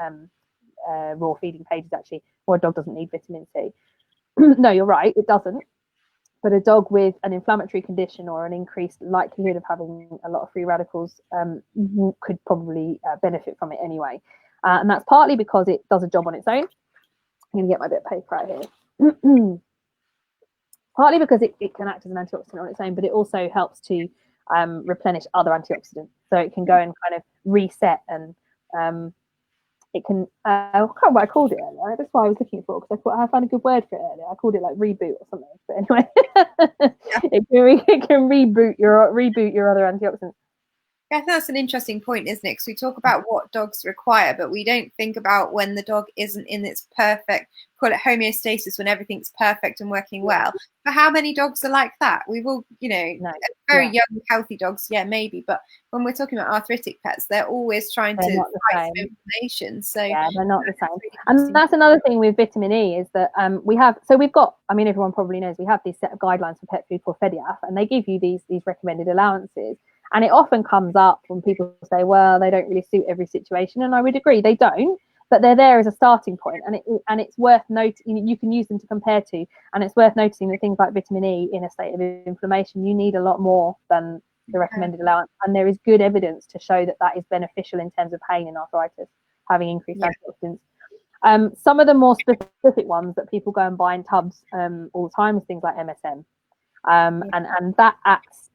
raw feeding pages, actually, where a dog doesn't need vitamin C. No, you're right, it doesn't. But a dog with an inflammatory condition or an increased likelihood of having a lot of free radicals could probably benefit from it anyway. And that's partly because it does a job on its own. I'm going to get my bit of paper out here. Partly because it can act as an antioxidant on its own, but it also helps to replenish other antioxidants. So it can go and kind of reset, and it can, I can't remember what I called it earlier. That's why I was looking for, because I found a good word for it earlier. I called it like reboot or something. But anyway, it can reboot your other antioxidants. I think that's an interesting point, isn't it? Because we talk about what dogs require, but we don't think about when the dog isn't in its perfect, call it homeostasis, when everything's perfect and working well. But how many dogs are like that? We've all, very young, healthy dogs, maybe. But when we're talking about arthritic pets, they're always trying to fight inflammation. So they're not the same. And that's another thing with vitamin E, is that we've got, everyone probably knows, we have this set of guidelines for pet food called FEDIAF, and they give you these recommended allowances. And it often comes up when people say, well, they don't really suit every situation. And I would agree, they don't, but they're there as a starting point. And it's worth noting, you can use them to compare to. And it's worth noticing that things like vitamin E in a state of inflammation, you need a lot more than the recommended allowance. And there is good evidence to show that is beneficial in terms of pain in arthritis, having increased antioxidants. Some of the more specific ones that people go and buy in tubs all the time is things like MSM. And that acts,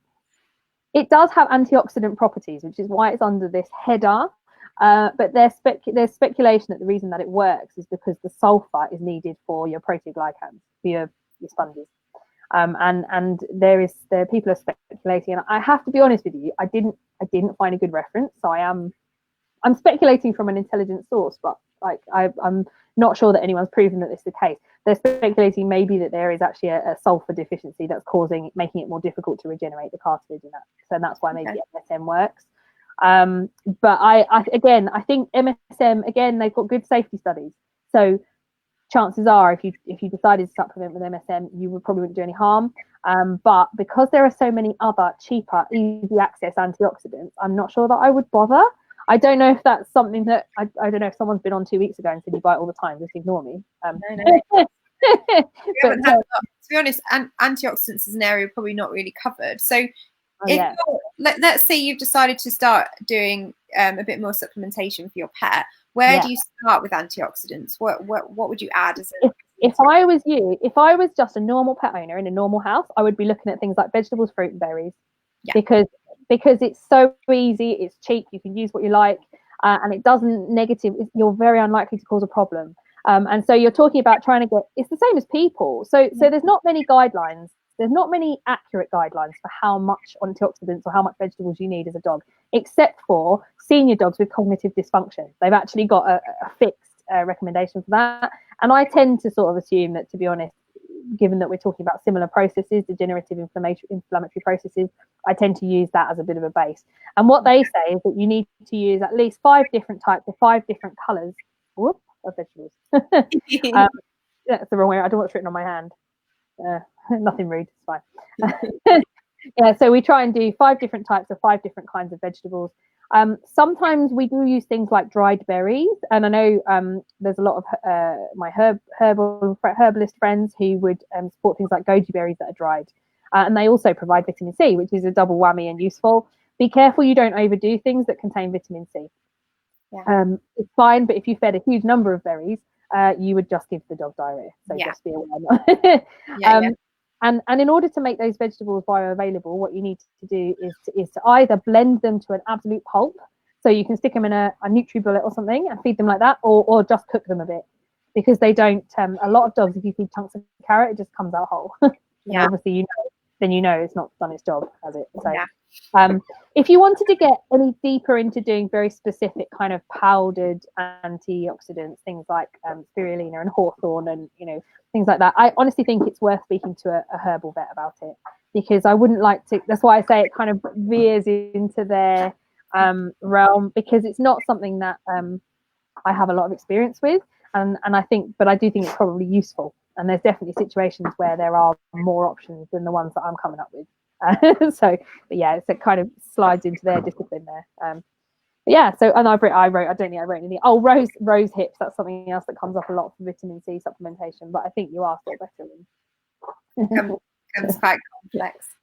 it does have antioxidant properties, which is why it's under this header. But there's speculation that the reason that it works is because the sulfur is needed for your proteoglycans, for your sponges. And people are speculating, and I have to be honest with you, I didn't find a good reference, so I'm speculating from an intelligent source, but I'm not sure that anyone's proven that this is the case. They're speculating maybe that there is actually a sulfur deficiency that's making it more difficult to regenerate the cartilage in that. So that's why maybe MSM works. But I think MSM, again, they've got good safety studies. So chances are, if you decided to supplement with MSM, you probably wouldn't do any harm. But because there are so many other cheaper, easy access antioxidants, I'm not sure that I would bother. I don't know if that's something that I don't know if someone's been on 2 weeks ago and said you buy it all the time, just ignore me. No. But, to be honest, antioxidants is an area probably not really covered. So let's say you've decided to start doing a bit more supplementation for your pet. Where do you start with antioxidants? What would you add as if I was you, if I was just a normal pet owner in a normal house, I would be looking at things like vegetables, fruit and berries. Because it's so easy, it's cheap, you can use what you like, and it doesn't you're very unlikely to cause a problem. And so you're talking about trying to get, it's the same as people. So there's not many guidelines. There's not many accurate guidelines for how much antioxidants or how much vegetables you need as a dog, except for senior dogs with cognitive dysfunction. They've actually got a fixed recommendation for that. And I tend to sort of assume that, to be honest, given that we're talking about similar processes, degenerative inflammatory processes, I tend to use that as a bit of a base. And what they say is that you need to use at least 5 different types or 5 different colours of vegetables. That's the wrong way. I don't know what's written on my hand. Nothing rude, it's fine. So we try and do 5 different types of 5 different kinds of vegetables. Sometimes we do use things like dried berries, and I know there's a lot of my herbalist friends who would support things like goji berries that are dried, and they also provide vitamin C, which is a double whammy and useful. Be careful you don't overdo things that contain vitamin C. It's fine, but if you fed a huge number of berries, you would just give the dog diarrhea. So just be aware. And in order to make those vegetables bioavailable, what you need to do is to either blend them to an absolute pulp, so you can stick them in a NutriBullet or something and feed them like that, or just cook them a bit, because they don't. A lot of dogs, if you feed chunks of carrot, it just comes out whole. Obviously, then it's not done its job, has it? So, if you wanted to get any deeper into doing very specific kind of powdered antioxidants, things like spirulina and hawthorn and things like that, I honestly think it's worth speaking to a herbal vet about it, because I wouldn't like to. That's why I say it kind of veers into their realm, because it's not something that I have a lot of experience with, and I do think it's probably useful. And there's definitely situations where there are more options than the ones that I'm coming up with. So it kind of slides into their discipline there. So, and I don't think I wrote anything. Oh, rose hips, that's something else that comes up a lot for vitamin C supplementation, but I think you are still better. Comes quite complex.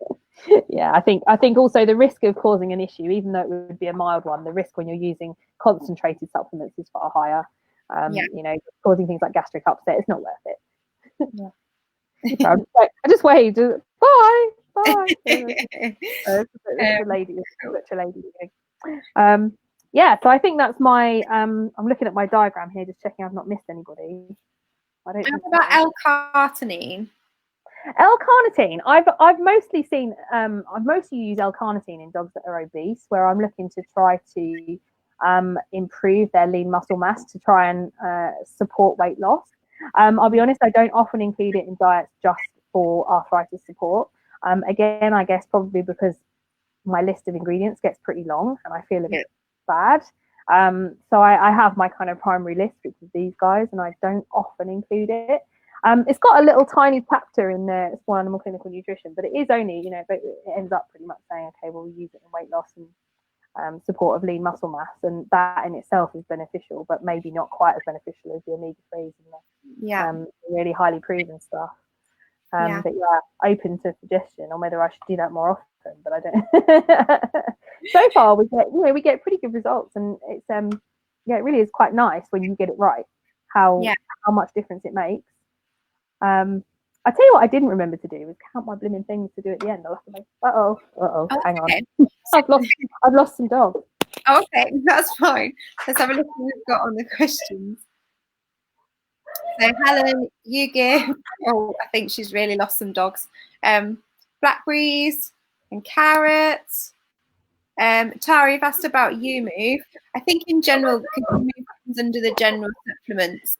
I think also the risk of causing an issue, even though it would be a mild one, the risk when you're using concentrated supplements is far higher. Causing things like gastric upset, it's not worth it. I just waved. Bye. Such a lady. So I think that's my. I'm looking at my diagram here, just checking I've not missed anybody. I don't. What about L-carnitine? L-carnitine. I've mostly seen. I've mostly used L-carnitine in dogs that are obese, where I'm looking to try to improve their lean muscle mass to try and support weight loss. I'll be honest, I don't often include it in diets just for arthritis support. Again, I guess probably because my list of ingredients gets pretty long and I feel a bit bad. So I have my kind of primary list, which is these guys, and I don't often include it. It's got a little tiny chapter in there. It's for animal clinical nutrition, but it is only, but it ends up pretty much saying, okay, well, we use it in weight loss and support of lean muscle mass, and that in itself is beneficial, but maybe not quite as beneficial as the omega-3s and the really highly proven stuff. But open to suggestion on whether I should do that more often, but I don't. So far we get pretty good results, and it's it really is quite nice when you get it right how much difference it makes. I tell you what I didn't remember to do was count my blooming things to do at the end. I'll have to make hang on. I've lost some dogs. Oh, okay, that's fine. Let's have a look what we've got on the questions. So Helen, you give I think she's really lost some dogs. Blackberries and carrots. Tara, you've asked about move. I think in general, comes under the general supplements.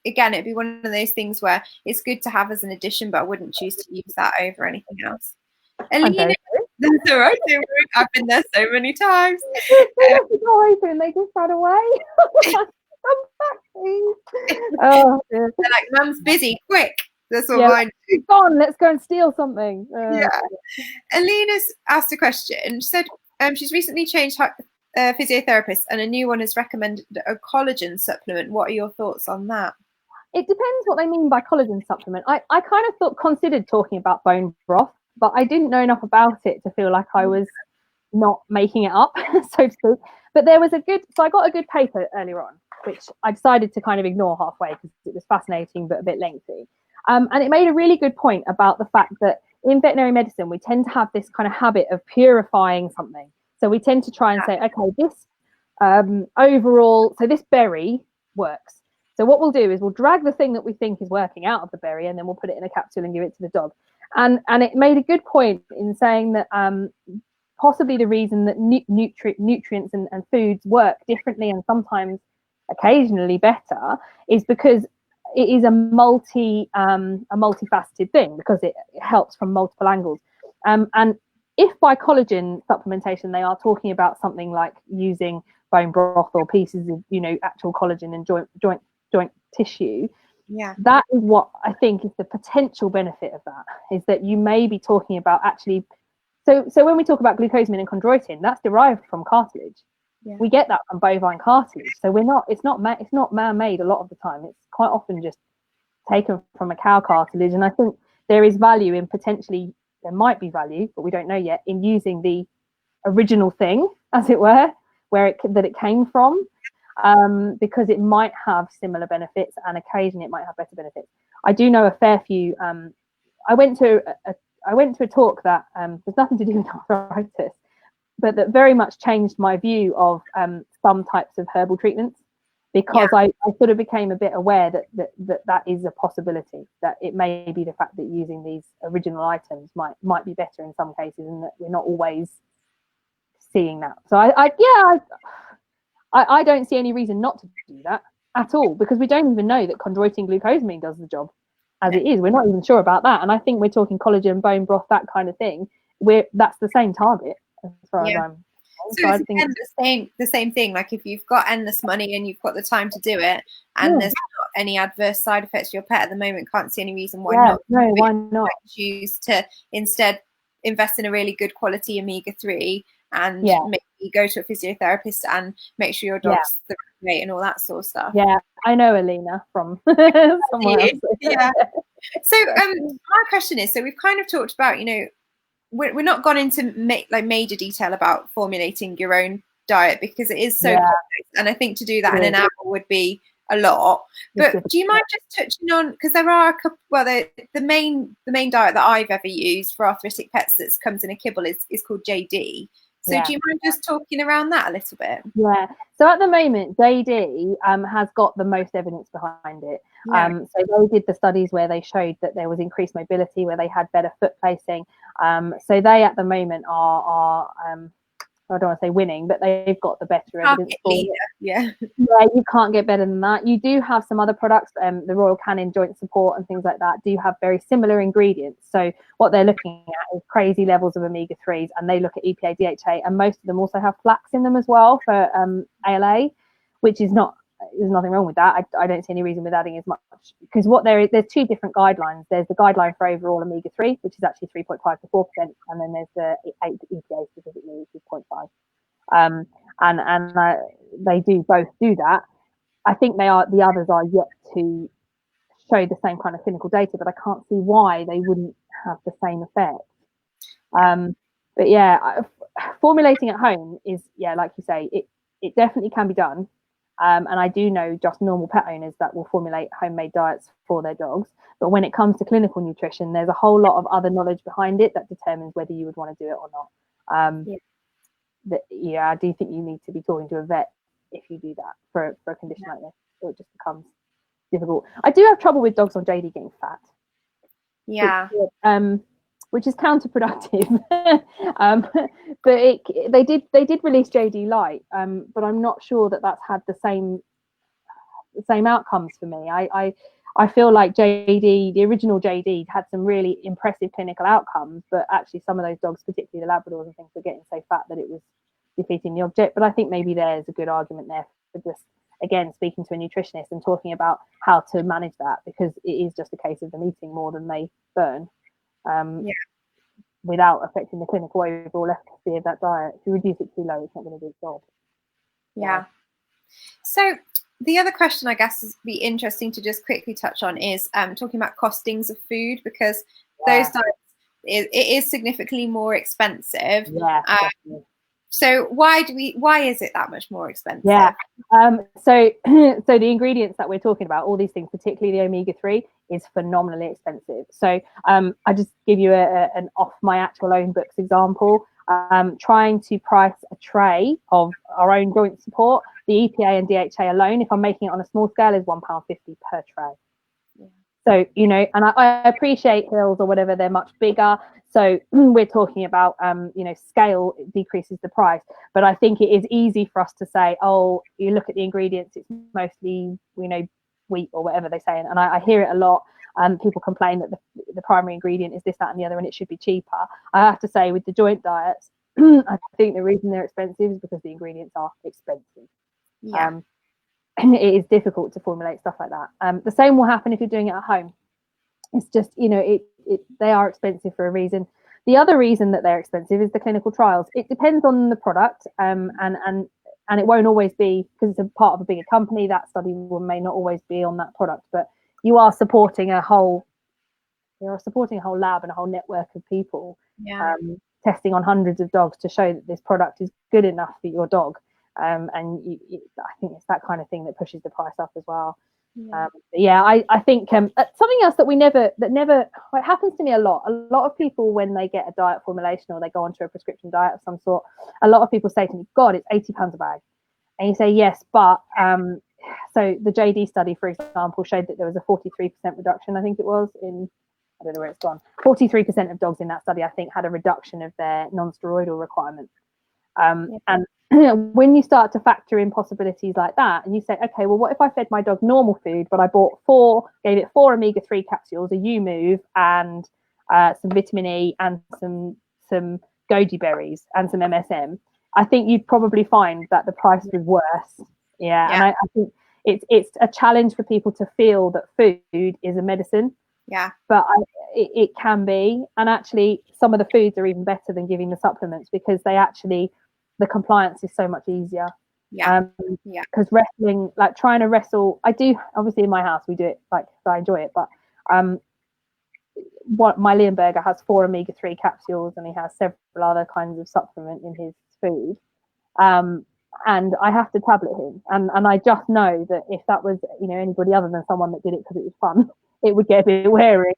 Again, it'd be one of those things where it's good to have as an addition, but I wouldn't choose to use that over anything else. Alina, that's all right. I've been there so many times. And they just ran away. Come back, please. Oh, they're like, Mum's busy, quick. That's what mine do. Go on, let's go and steal something. Alina's asked a question. She said she's recently changed her physiotherapist, and a new one has recommended a collagen supplement. What are your thoughts on that? It depends what they mean by collagen supplement. I kind of considered talking about bone broth, but I didn't know enough about it to feel like I was not making it up, so to speak. But there was I got a good paper earlier on, which I decided to kind of ignore halfway because it was fascinating but a bit lengthy. And it made a really good point about the fact that in veterinary medicine, we tend to have this kind of habit of purifying something. So we tend to try and say, okay, this overall, so this berry works. So what we'll do is we'll drag the thing that we think is working out of the berry, and then we'll put it in a capsule and give it to the dog. And it made a good point in saying that possibly the reason that nutrients and foods work differently and sometimes occasionally better is because it is a multifaceted thing, because it helps from multiple angles. And if by collagen supplementation they are talking about something like using bone broth or pieces of actual collagen in joint tissue, that is what I think is the potential benefit of that, is that you may be talking about actually So when we talk about glucosamine and chondroitin, that's derived from cartilage. Yeah. We get that from bovine cartilage. So it's not man-made a lot of the time. It's quite often just taken from a cow cartilage. And I think there is value in there might be value, but we don't know yet, in using the original thing, as it were, that it came from, because it might have similar benefits, and occasionally it might have better benefits. I do know a fair few. I went to a talk that there's nothing to do with arthritis, but that very much changed my view of some types of herbal treatments, because I sort of became a bit aware that is a possibility, that it may be the fact that using these original items might be better in some cases, and that we're not always seeing that. So I don't see any reason not to do that at all, because we don't even know that chondroitin glucosamine does the job as it is. We're not even sure about that, and I think we're talking collagen, bone broth, that kind of thing. That's the same target as far as I'm. So it's again the same thing. Like, if you've got endless money and you've got the time to do it, and there's not any adverse side effects to your pet at the moment, can't see any reason why not. No, why not? Choose to instead invest in a really good quality omega-3 and maybe go to a physiotherapist and make sure your dog's the right weight and all that sort of stuff. Yeah, I know Alina from somewhere else. Yeah. So my question is, so we've kind of talked about, we're not gone into major detail about formulating your own diet, because it is so complex, and I think to do that in an hour would be a lot. But do you mind just touching on, because there are a couple, the main diet that I've ever used for arthritic pets that comes in a kibble is called JD. So do you mind just talking around that a little bit? Yeah. So at the moment, JD has got the most evidence behind it. So they did the studies where they showed that there was increased mobility, where they had better foot placing. So they at the moment are I don't want to say winning, but they've got the better evidence for it. Yeah, you can't get better than that. You do have some other products, the Royal Canin joint support and things like that do have very similar ingredients. So what they're looking at is crazy levels of omega-3s, and they look at EPA, DHA, and most of them also have flax in them as well for ALA, which is not, there's nothing wrong with that. I don't see any reason with adding as much, because there's two different guidelines. There's the guideline for overall omega-3, which is actually 3.5 to 4%, and then there's the 8 EPA specifically, which is 0.5. And they do both do that. I think the others are yet to show the same kind of clinical data, but I can't see why they wouldn't have the same effect. But yeah, formulating at home is, like you say, it definitely can be done. And I do know just normal pet owners that will formulate homemade diets for their dogs. But when it comes to clinical nutrition, there's a whole lot of other knowledge behind it that determines whether you would want to do it or not. I do think you need to be talking to a vet if you do that for a condition like this. So it just becomes difficult. I do have trouble with dogs on JD getting fat. Yeah. Which is counterproductive. But they did release JD Light, but I'm not sure that that's had the same outcomes for me. I feel like JD, the original JD, had some really impressive clinical outcomes, but actually some of those dogs, particularly the Labradors and things, were getting so fat that it was defeating the object. But I think maybe there's a good argument there for just, again, speaking to a nutritionist and talking about how to manage that, because it is just a case of them eating more than they burn. Without affecting the clinical overall efficacy of that diet. If you reduce it too low, it's not going to do its job. Yeah. So the other question, I guess, is be interesting to just quickly touch on is talking about costings of food, because those diets, it is significantly more expensive. So why is it that much more expensive? So the ingredients that we're talking about, all these things, particularly the omega-3, is phenomenally expensive. So I just give you an off my actual own books example. Trying to price a tray of our own joint support, the EPA and DHA alone, if I'm making it on a small scale, is £1.50 per tray. So, and I appreciate Hills or whatever, they're much bigger. So we're talking about, scale decreases the price. But I think it is easy for us to say, oh, you look at the ingredients, it's mostly, wheat or whatever they say. And I hear it a lot. People complain that the primary ingredient is this, that, and the other, and it should be cheaper. I have to say, with the joint diets, I think the reason they're expensive is because the ingredients are expensive. It is difficult to formulate stuff like that. The same will happen if you're doing it at home. It's just, they are expensive for a reason. The other reason that they're expensive is the clinical trials. It depends on the product, and it won't always be, because it's a part of a bigger company, that study may not always be on that product, but you are supporting a whole lab and a whole network of people, testing on hundreds of dogs to show that this product is good enough for your dog. And I think it's that kind of thing that pushes the price up as well. I think something else that it happens to me a lot. A lot of people, when they get a diet formulation or they go onto a prescription diet of some sort, a lot of people say to me, God, it's £80 a bag. And you say, yes, but so the JD study, for example, showed that there was a 43% reduction, I think it was, I don't know where it's gone. 43% of dogs in that study, I think, had a reduction of their non-steroidal requirements. And when you start to factor in possibilities like that, and you say, okay, well, what if I fed my dog normal food, but I gave it 4 omega-3 capsules, a U-Move, and some vitamin E, and some goji berries, and some MSM? I think you'd probably find that the price was worse. And I think it's a challenge for people to feel that food is a medicine. But it can be, and actually some of the foods are even better than giving the supplements, because the compliance is so much easier. Because wrestling, like trying to wrestle, I do, obviously in my house we do it, like, I enjoy it, but what my Leonberger has 4 omega-3 capsules, and he has several other kinds of supplement in his food, and I have to tablet him, and I just know that if that was, anybody other than someone that did it because it was fun, it would get a bit wearing.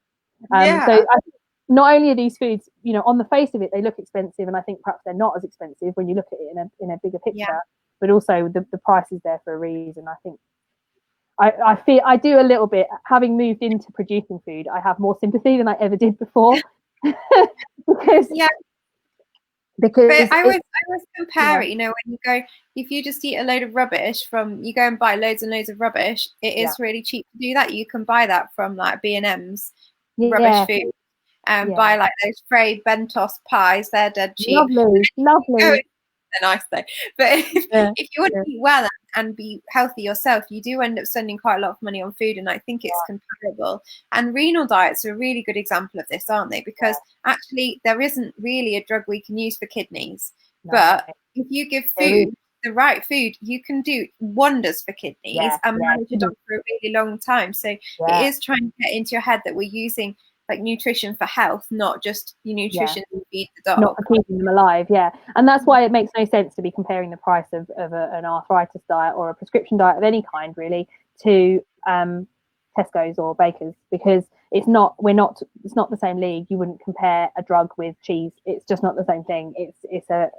So I think not only are these foods, on the face of it, they look expensive, and I think perhaps they're not as expensive when you look at it in a bigger picture, but also the price is there for a reason. I think I feel I do a little bit, having moved into producing food, I have more sympathy than I ever did before. because but I always compare it, when you go, if you just eat a load of rubbish you go and buy loads and loads of rubbish, it is really cheap to do that. You can buy that from like B&M's rubbish food, and buy like those Frey Bentos pies. They're dead cheap. Lovely. They're nice though. But if you want to eat well and be healthy yourself, you do end up spending quite a lot of money on food, and I think it's comparable. And renal diets are a really good example of this, aren't they? Because actually there isn't really a drug we can use for kidneys, but if you give food, the right food, you can do wonders for kidneys and manage a dog for a really long time. So it is trying to get into your head that we're using like nutrition for health, not just nutrition to feed the dog, not for keeping them alive. And that's why it makes no sense to be comparing the price of an arthritis diet or a prescription diet of any kind really to Tesco's or Baker's, because it's not the same league. You wouldn't compare a drug with cheese. It's just not the same thing. It's a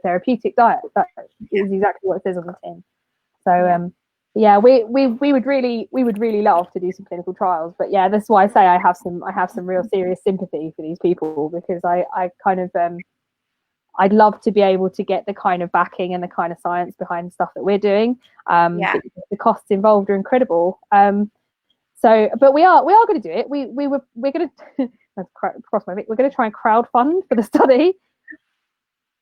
therapeutic diet. That is exactly what it says on the tin. So we would really love to do some clinical trials, but that's why I say I have some real serious sympathy for these people, because I kind of I'd love to be able to get the kind of backing and the kind of science behind stuff that we're doing. The costs involved are incredible. But we are going to do it. We're going to cross my we're going to try and crowdfund for the study.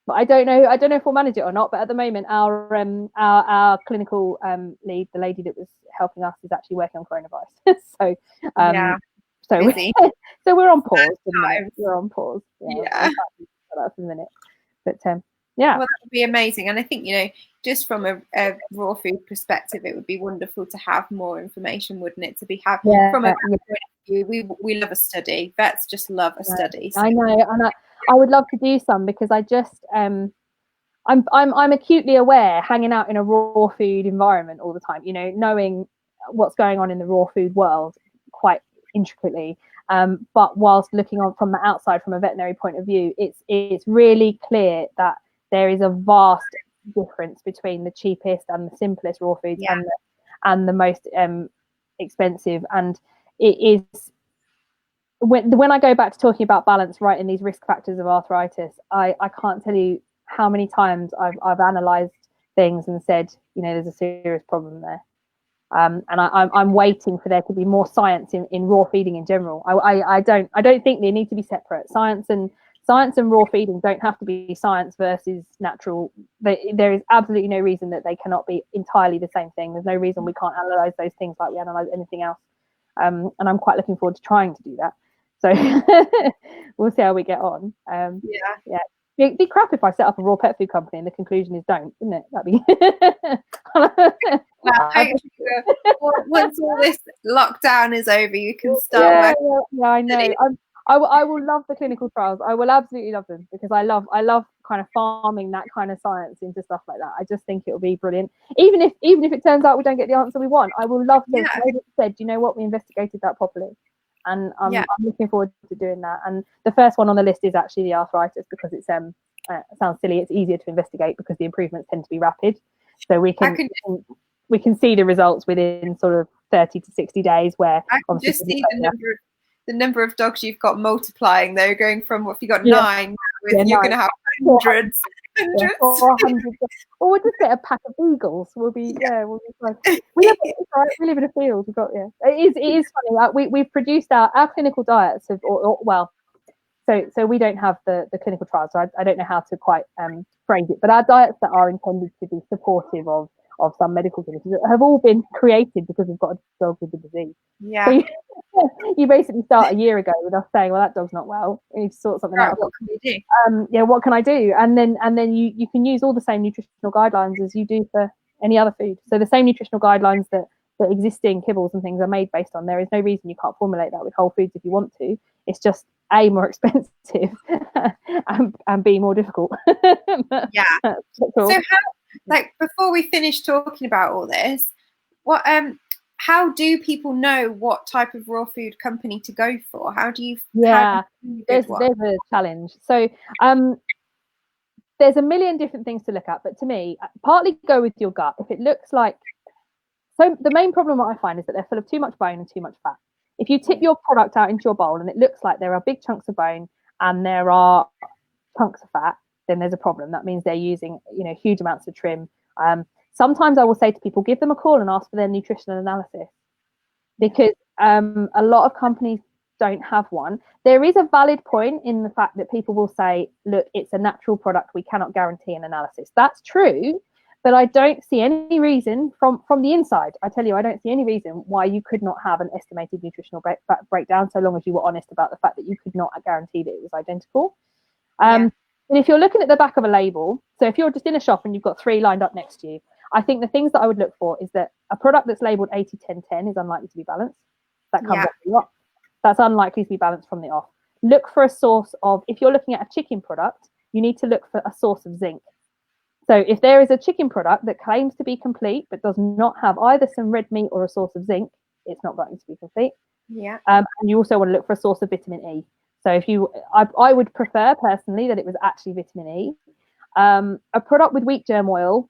But I don't know if we'll manage it or not. But at the moment, our clinical lead, the lady that was helping us, is actually working on coronavirus. So we're on pause. We're on pause. For the minute. But well, that would be amazing. And I think just from a raw food perspective, it would be wonderful to have more information, wouldn't it? To be from a point of view, we love a study. Vets just love a study. So. I know, and I would love to do some, because I just I'm acutely aware, hanging out in a raw food environment all the time, knowing what's going on in the raw food world quite intricately. But whilst looking on from the outside, from a veterinary point of view, it's really clear that there is a vast difference between the cheapest and the simplest raw foods and the most expensive. And it is, when I go back to talking about balance, right, in these risk factors of arthritis, I can't tell you how many times I've analysed things and said, there's a serious problem there. And I'm waiting for there to be more science in raw feeding in general. I don't think they need to be separate. Science and raw feeding don't have to be science versus natural. There is absolutely no reason that they cannot be entirely the same thing. There's no reason we can't analyse those things like we analyse anything else. And I'm quite looking forward to trying to do that. So we'll see how we get on. Yeah. It'd be crap if I set up a raw pet food company and the conclusion is don't, wouldn't it? That'd be. Once all this lockdown is over, you can start working. Yeah, I know. I will love the clinical trials. I will absolutely love them because I love kind of farming that kind of science into stuff like that. I just think it will be brilliant. Even if it turns out we don't get the answer we want, I will love to have said, you know what, we investigated that properly. And I'm looking forward to doing that. And the first one on the list is actually the arthritis because it's it sounds silly. It's easier to investigate because the improvements tend to be rapid. So we can see the results within sort of 30 to 60 days. Where I can just see the number of dogs you've got multiplying. Though going from what you got 9, you're going to have hundreds. Or we'll just get a pack of beagles. We'll be fine. We live in a field. We've got It is funny. We've produced our clinical diets of so we don't have the clinical trials. So I don't know how to quite phrase it. But our diets that are intended to be supportive of some medical conditions have all been created because we've got a dog with the disease. Yeah. So you basically start a year ago with us saying, well, that dog's not well. We need to sort something out. What can we do? What can I do? And then you can use all the same nutritional guidelines as you do for any other food. So the same nutritional guidelines that existing kibbles and things are made based on. There is no reason you can't formulate that with whole foods if you want to. It's just A, more expensive and B, more difficult. So before we finish talking about all this, how do people know what type of raw food company to go for? How do you there's a challenge. So there's a million different things to look at, but to me, partly go with your gut. If it looks like, so the main problem that I find is that they're full of too much bone and too much fat. If you tip your product out into your bowl and it looks like there are big chunks of bone and there are chunks of fat, then there's a problem. That means they're using, huge amounts of trim. Sometimes I will say to people, give them a call and ask for their nutritional analysis because a lot of companies don't have one. There is a valid point in the fact that people will say, look, it's a natural product. We cannot guarantee an analysis. That's true, but I don't see any reason from the inside. I tell you, I don't see any reason why you could not have an estimated nutritional breakdown so long as you were honest about the fact that you could not guarantee that it was identical. And if you're looking at the back of a label, so if you're just in a shop and you've got 3 lined up next to you, I think the things that I would look for is that a product that's labeled 80-10-10 is unlikely to be balanced. That comes off the off. That's unlikely to be balanced from the off. Look for a source of, if you're looking at a chicken product, you need to look for a source of zinc. So if there is a chicken product that claims to be complete but does not have either some red meat or a source of zinc, it's not going to be complete. Yeah. And you also want to look for a source of vitamin E. So I would prefer personally that it was actually vitamin E. A product with wheat germ oil,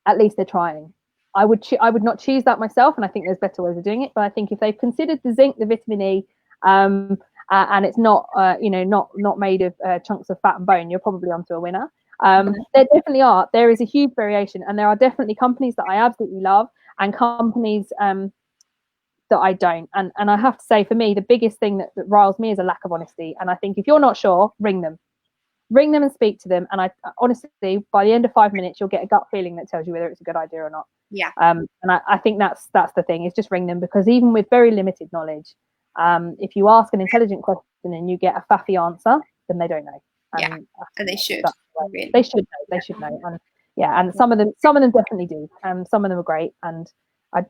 at least they're trying. I would not choose that myself, and I think there's better ways of doing it. But I think if they've considered the zinc, the vitamin E, and it's not not made of chunks of fat and bone, you're probably onto a winner. There definitely are. There is a huge variation, and there are definitely companies that I absolutely love and companies that I don't. And I have to say, for me, the biggest thing that riles me is a lack of honesty. And I think if you're not sure, ring them and speak to them. And I honestly, by the end of 5 minutes, you'll get a gut feeling that tells you whether it's a good idea or not. Yeah. And I think that's the thing, is just ring them, because even with very limited knowledge, if you ask an intelligent question and you get a faffy answer, then they don't know. And they should. Really. They should know. And some of them definitely do. Some of them are great. And I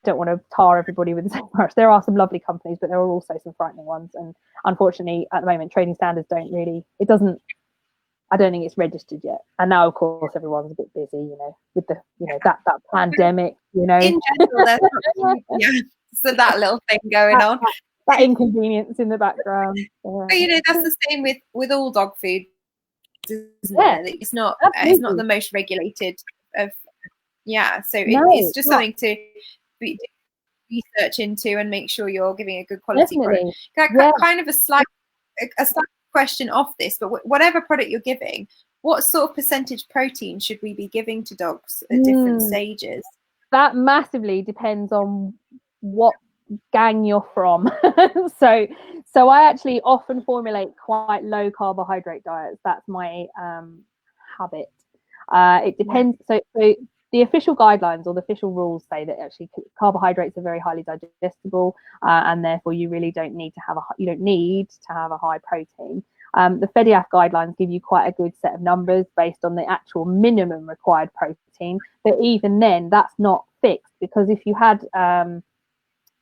don't want to tar everybody with the same brush. There are some lovely companies, but there are also some frightening ones. And unfortunately, at the moment, trading standards I don't think it's registered yet. And now, of course, everyone's a bit busy, with the, that pandemic, In general, so that little thing going on. That inconvenience in the background. But that's the same with all dog food, isn't it? It's not the most regulated of. So it's just something to research into and make sure you're giving a good quality product. Kind of a slight question off this, but whatever product you're giving, what sort of percentage protein should we be giving to dogs at different stages? That massively depends on what gang you're from. So I actually often formulate quite low carbohydrate diets. That's my habit. It depends. So the the official guidelines or the official rules say that actually carbohydrates are very highly digestible, and therefore you really don't need to have a high protein. The FEDIAF guidelines give you quite a good set of numbers based on the actual minimum required protein, but even then that's not fixed, because if you had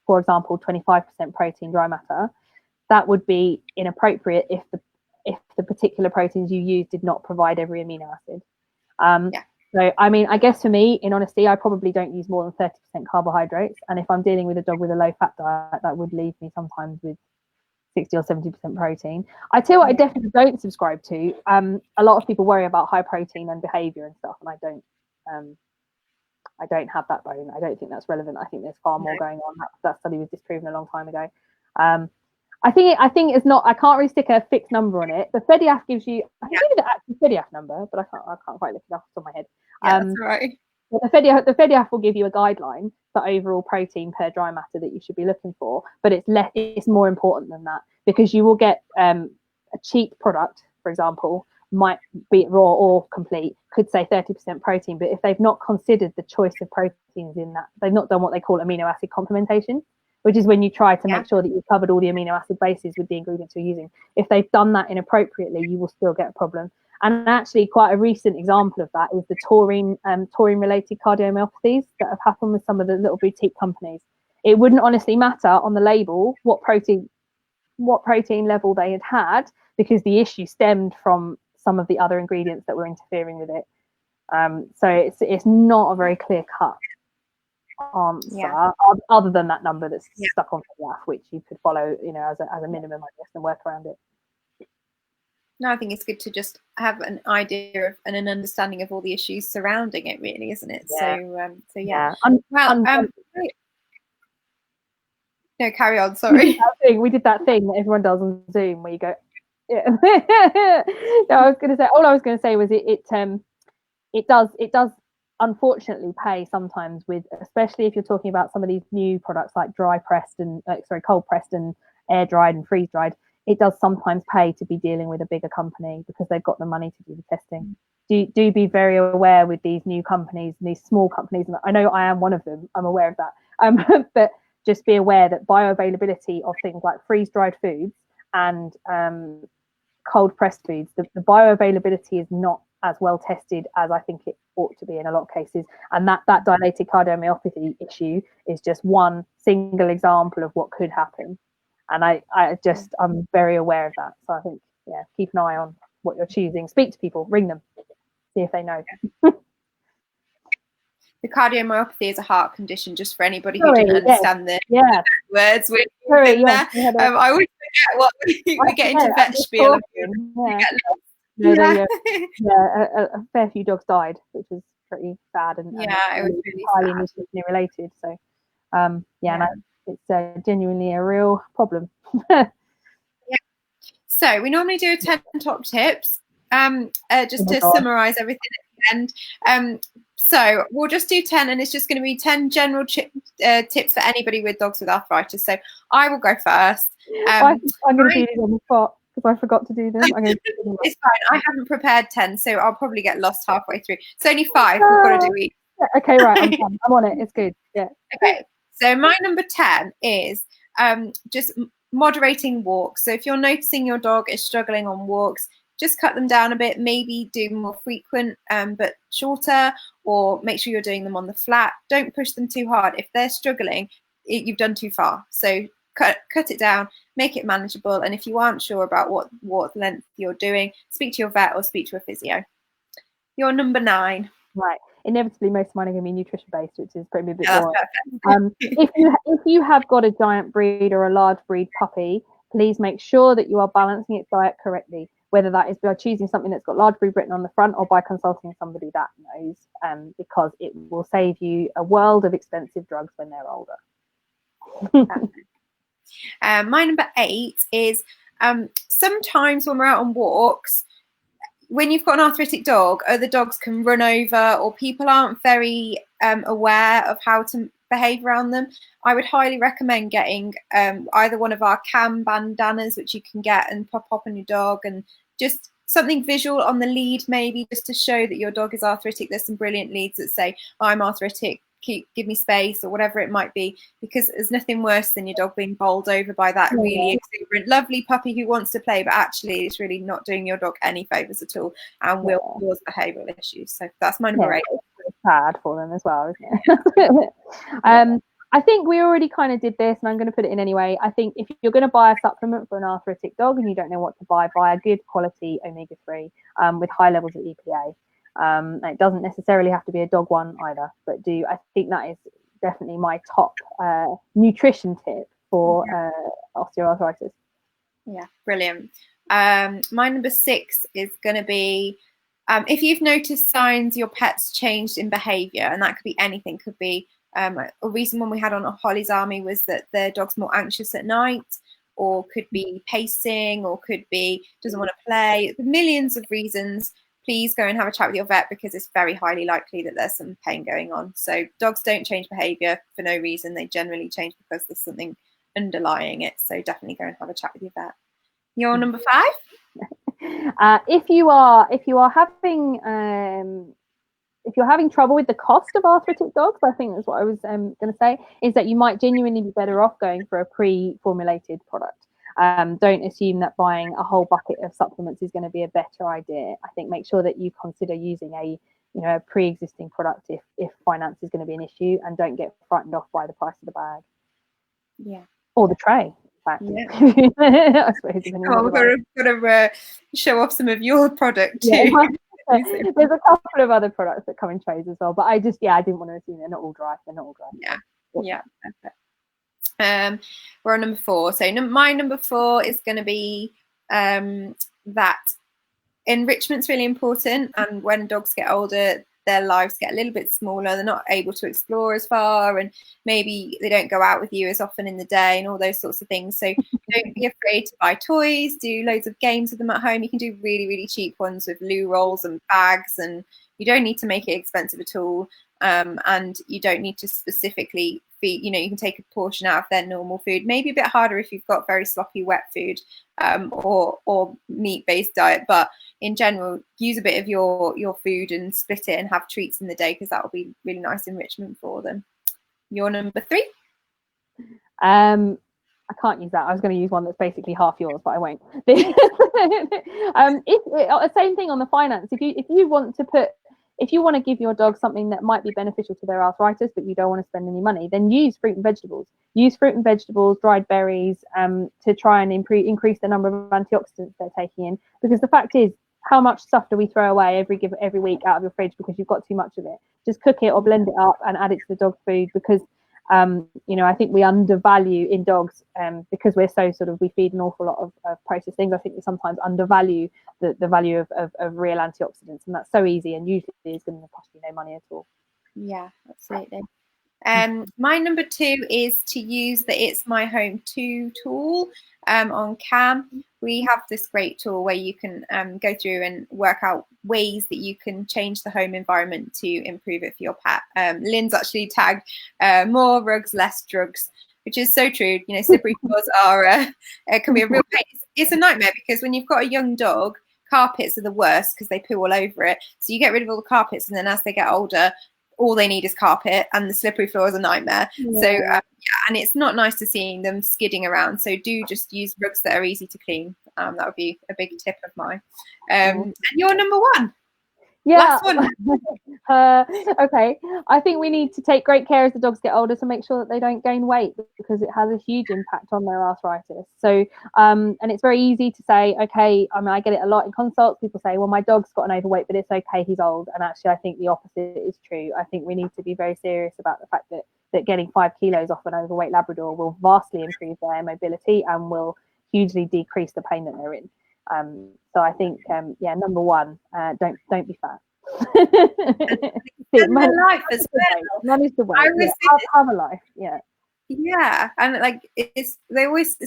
for example 25% protein dry matter, that would be inappropriate if the particular proteins you use did not provide every amino acid. So I mean, I guess for me, in honesty, I probably don't use more than 30% carbohydrates, and if I'm dealing with a dog with a low fat diet, that would leave me sometimes with 60 or 70% protein. I tell you what, I definitely don't subscribe to. A lot of people worry about high protein and behavior and stuff, and I don't have that bone. I don't think that's relevant. I think there's far more going on. That study was disproven a long time ago. I think it's not. I can't really stick a fixed number on it. The FEDIAF gives you. I can give you the actual FEDIAF number, but I can't quite look it up off my head. That's right. The FEDIAF will give you a guideline for overall protein per dry matter that you should be looking for, but it's more important than that, because you will get a cheap product, for example, might be raw or complete, could say 30% protein, but if they've not considered the choice of proteins in that, they've not done what they call amino acid complementation, which is when you try to make sure that you've covered all the amino acid bases with the ingredients you're using. If they've done that inappropriately, you will still get a problem. And actually, quite a recent example of that is the taurine-related cardiomyopathies that have happened with some of the little boutique companies. It wouldn't honestly matter on the label what protein level they had, because the issue stemmed from some of the other ingredients that were interfering with it. So it's not a very clear cut answer, other than that number that's stuck on FEDIAF, which you could follow, as a minimum, I guess, and work around it. No, I think it's good to just have an idea of and an understanding of all the issues surrounding it, really, isn't it? Yeah. No, carry on. Sorry. We did that thing that everyone does on Zoom, where you go, yeah. No, all I was going to say was it does unfortunately pay sometimes, with, especially if you're talking about some of these new products like cold pressed and air dried and freeze dried. It does sometimes pay to be dealing with a bigger company, because they've got the money to do the testing. Do be very aware with these new companies and these small companies, and I know I am one of them, I'm aware of that, but just be aware that bioavailability of things like freeze-dried foods and cold pressed foods, the bioavailability is not as well tested as I think it ought to be in a lot of cases, and that dilated cardiomyopathy issue is just one single example of what could happen. And I'm very aware of that. So I think, keep an eye on what you're choosing. Speak to people, ring them, see if they know. The cardiomyopathy is a heart condition, just for anybody who didn't understand the words we're using there. I always forget what we get into vet spiel. A fair few dogs died, which was pretty sad, and it was really highly nutritionally related. So and it's genuinely a real problem. So we normally do 10 top tips, just to summarize everything at the end. So we'll just do 10, and it's just going to be 10 general tips for anybody with dogs with arthritis. So I will go first. I'm going to do these on the spot because I forgot to do them. It's fine. I haven't prepared 10, so I'll probably get lost halfway through. It's only 5. We've got to do each. Okay, right. I'm on it. It's good. Yeah. Okay. So my number 10 is just moderating walks. So if you're noticing your dog is struggling on walks, just cut them down a bit, maybe do more frequent but shorter, or make sure you're doing them on the flat. Don't push them too hard. If they're struggling, you've done too far. So cut it down, make it manageable. And if you aren't sure about what length you're doing, speak to your vet or speak to a physio. Your number 9. Right. Inevitably, most of mine are going to be nutrition based, which is probably a bit boring. If you have got a giant breed or a large breed puppy, please make sure that you are balancing its diet correctly, whether that is by choosing something that's got large breed written on the front or by consulting somebody that knows, because it will save you a world of expensive drugs when they're older. My number 8 is sometimes when we're out on walks, when you've got an arthritic dog, other dogs can run over, or people aren't very aware of how to behave around them. I would highly recommend getting either one of our cam bandanas, which you can get and pop on your dog, and just something visual on the lead, maybe just to show that your dog is arthritic. There's some brilliant leads that say, I'm arthritic, give me space, or whatever it might be, because there's nothing worse than your dog being bowled over by that really exuberant, lovely puppy who wants to play, but actually it's really not doing your dog any favors at all and will cause behavioral issues. So that's my number 8. It's sad for them as well, isn't it? I think we already kind of did this, and I'm going to put it in anyway. I think if you're going to buy a supplement for an arthritic dog and you don't know what to buy a good quality omega-3 with high levels of EPA. It doesn't necessarily have to be a dog one either, but I think that is definitely my top nutrition tip for osteoarthritis. Yeah, brilliant. My number 6 is going to be if you've noticed signs your pet's changed in behavior, and that could be anything. Could be a recent one we had on Holly's Army was that the dog's more anxious at night, or could be pacing, or could be doesn't want to play. Millions of reasons. Please go and have a chat with your vet, because it's very highly likely that there's some pain going on. So dogs don't change behavior for no reason. They generally change because there's something underlying it. So definitely go and have a chat with your vet. Your number 5? If you're having trouble with the cost of arthritic dogs, I think that's what I was going to say, is that you might genuinely be better off going for a pre-formulated product. Don't assume that buying a whole bucket of supplements is going to be a better idea. I think make sure that you consider using a pre-existing product if finance is going to be an issue, and don't get frightened off by the price of the bag. Yeah. Or the tray. Yeah. I suppose. We've got to show off some of your product too. Yeah. There's a couple of other products that come in trays as well, but I didn't want to assume they're not all dry. Yeah. Perfect. We're on number 4. So my number 4 is going to be that enrichment's really important, and when dogs get older, their lives get a little bit smaller. They're not able to explore as far, and maybe they don't go out with you as often in the day, and all those sorts of things. So don't be afraid to buy toys. Do loads of games with them at home. You can do really, really cheap ones with loo rolls and bags, and you don't need to make it expensive at all. And you don't need to specifically feed, you can take a portion out of their normal food. Maybe a bit harder if you've got very sloppy wet food or meat-based diet, but in general, use a bit of your food and split it and have treats in the day, because that will be really nice enrichment for them. Your number 3? I can't use that. I was going to use one that's basically half yours, but I won't. Same thing on the finance. If you want to give your dog something that might be beneficial to their arthritis, but you don't want to spend any money, then use fruit and vegetables. Use fruit and vegetables, dried berries, to try and increase the number of antioxidants they're taking in. Because the fact is, how much stuff do we throw away every week out of your fridge because you've got too much of it? Just cook it or blend it up and add it to the dog food, because I think we undervalue in dogs, because we're so we feed an awful lot of processed things. I think we sometimes undervalue the value of real antioxidants, and that's so easy and usually is going to cost you no money at all. Yeah, absolutely. My number 2 is to use the It's My Home 2 tool on Cam. We have this great tool where you can go through and work out ways that you can change the home environment to improve it for your pet. Lynn's actually tagged more rugs, less drugs, which is so true. Slippery floors can be a real pain. It's a nightmare, because when you've got a young dog, carpets are the worst because they poo all over it. So you get rid of all the carpets, and then as they get older, all they need is carpet, and the slippery floor is a nightmare. Yeah. So and it's not nice to seeing them skidding around. So do just use rugs that are easy to clean. That would be a big tip of mine. And you're number 1. Yeah. Last one. Okay. I think we need to take great care as the dogs get older to make sure that they don't gain weight, because it has a huge impact on their arthritis. So, and it's very easy to say, okay, I get it a lot in consults. People say, well, my dog's got an overweight, but it's okay, he's old. And actually, I think the opposite is true. I think we need to be very serious about the fact that getting 5 kilos off an overweight Labrador will vastly improve their mobility and will hugely decrease the pain that they're in. So I think, number 1, don't be fat. Life as well. Manage the weight. Have a life. Yeah, and it's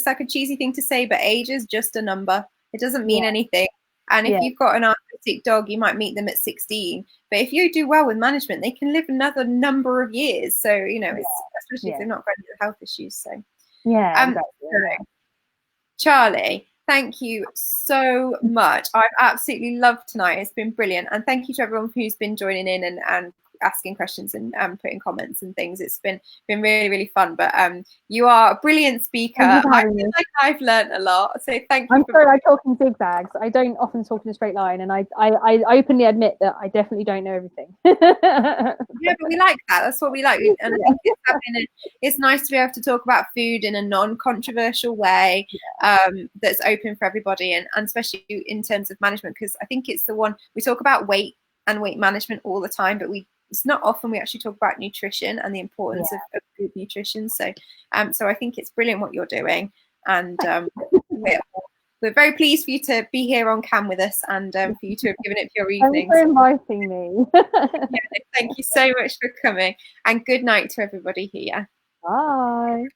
like a cheesy thing to say, but age is just a number. It doesn't mean anything. And if you've got an arthritic dog, you might meet them at 16. But if you do well with management, they can live another number of years. So especially if they're not got any health issues. So exactly. Charley, Thank you so much. I've absolutely loved tonight. It's been brilliant. And thank you to everyone who's been joining in and asking questions and putting comments and things. It's been really, really fun. But you are a brilliant speaker. I feel like I've learned a lot. So thank you. I'm sorry I talk in zigzags. I don't often talk in a straight line, and I openly admit that I definitely don't know everything. Yeah, but we like that. That's what we like. And I think it's nice to be able to talk about food in a non-controversial way that's open for everybody, and especially in terms of management, because I think it's the one we talk about weight and weight management all the time, but it's not often we actually talk about nutrition and the importance of good nutrition. So so I think it's brilliant what you're doing, and we're very pleased for you to be here on cam with us, and for you to have given it your evenings. Thanks for inviting me. Thank you so much for coming, and good night to everybody here. Bye.